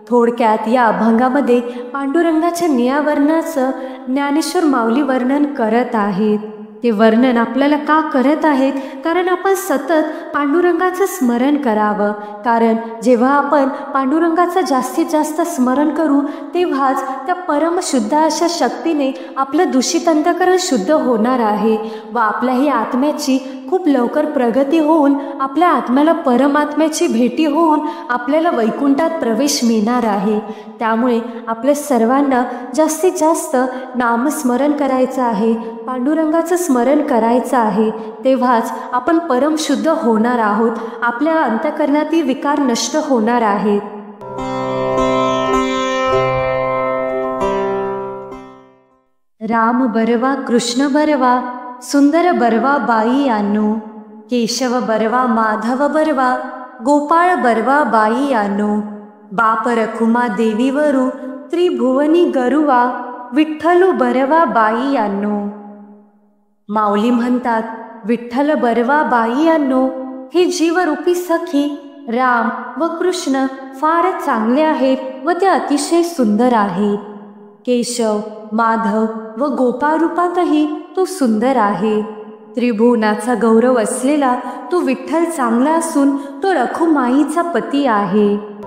थोडक्यात या अभंगामध्ये पांडुरंगाच्या निळ्या वर्णाचं ज्ञानेश्वर माऊली वर्णन करत आहेत. ते वर्णन आपल्याला का करत आहेत? कारण आपण सतत पांडुरंगाचं स्मरण करावं. कारण जेव्हा आपण पांडुरंगाचं जास्तीत जास्त स्मरण करू तेव्हाच त्या परमशुद्ध अशा शक्तीने आपलं दूषित अंतःकरण शुद्ध होणार आहे व आपल्याही आत्म्याची खूप लवकर प्रगती होऊन आपल्या आत्म्याला परमात्म्याची भेटी होऊन आपल्याला वैकुंठात प्रवेश मिळणार आहे. त्यामुळे आपल्या सर्वांना जास्तीत जास्त नामस्मरण करायचं आहे, पांडुरंगाचं स्मरण करायचं आहे. तेव्हाच आपण परमशुद्ध होणार आहोत, आपल्या अंतःकरणातील विकार नष्ट होणार आहेत. राम बरवा कृष्ण बरवा सुंदर बरवा बाई आणू, केशव बरवा माधव बरवा गोपाळ बरवा बाई आणू, बाप रखुमा देवीवरू त्रिभुवनी गरुवा विठ्ठलू बरवा बाई आणू. माऊली म्हणतात, विठ्ठल बरवा बाई आणू. हे जीवरूपी सखी राम व कृष्ण फारच चांगले आहेत व ते अतिशय सुंदर आहेत. केशव, माधव व गोपाळ रूपातही तो सुंदर आहे. त्रिभुवनाचा गौरव असलेला तो विठ्ठल चांगला असून तो रखुमाईचा पती आहे.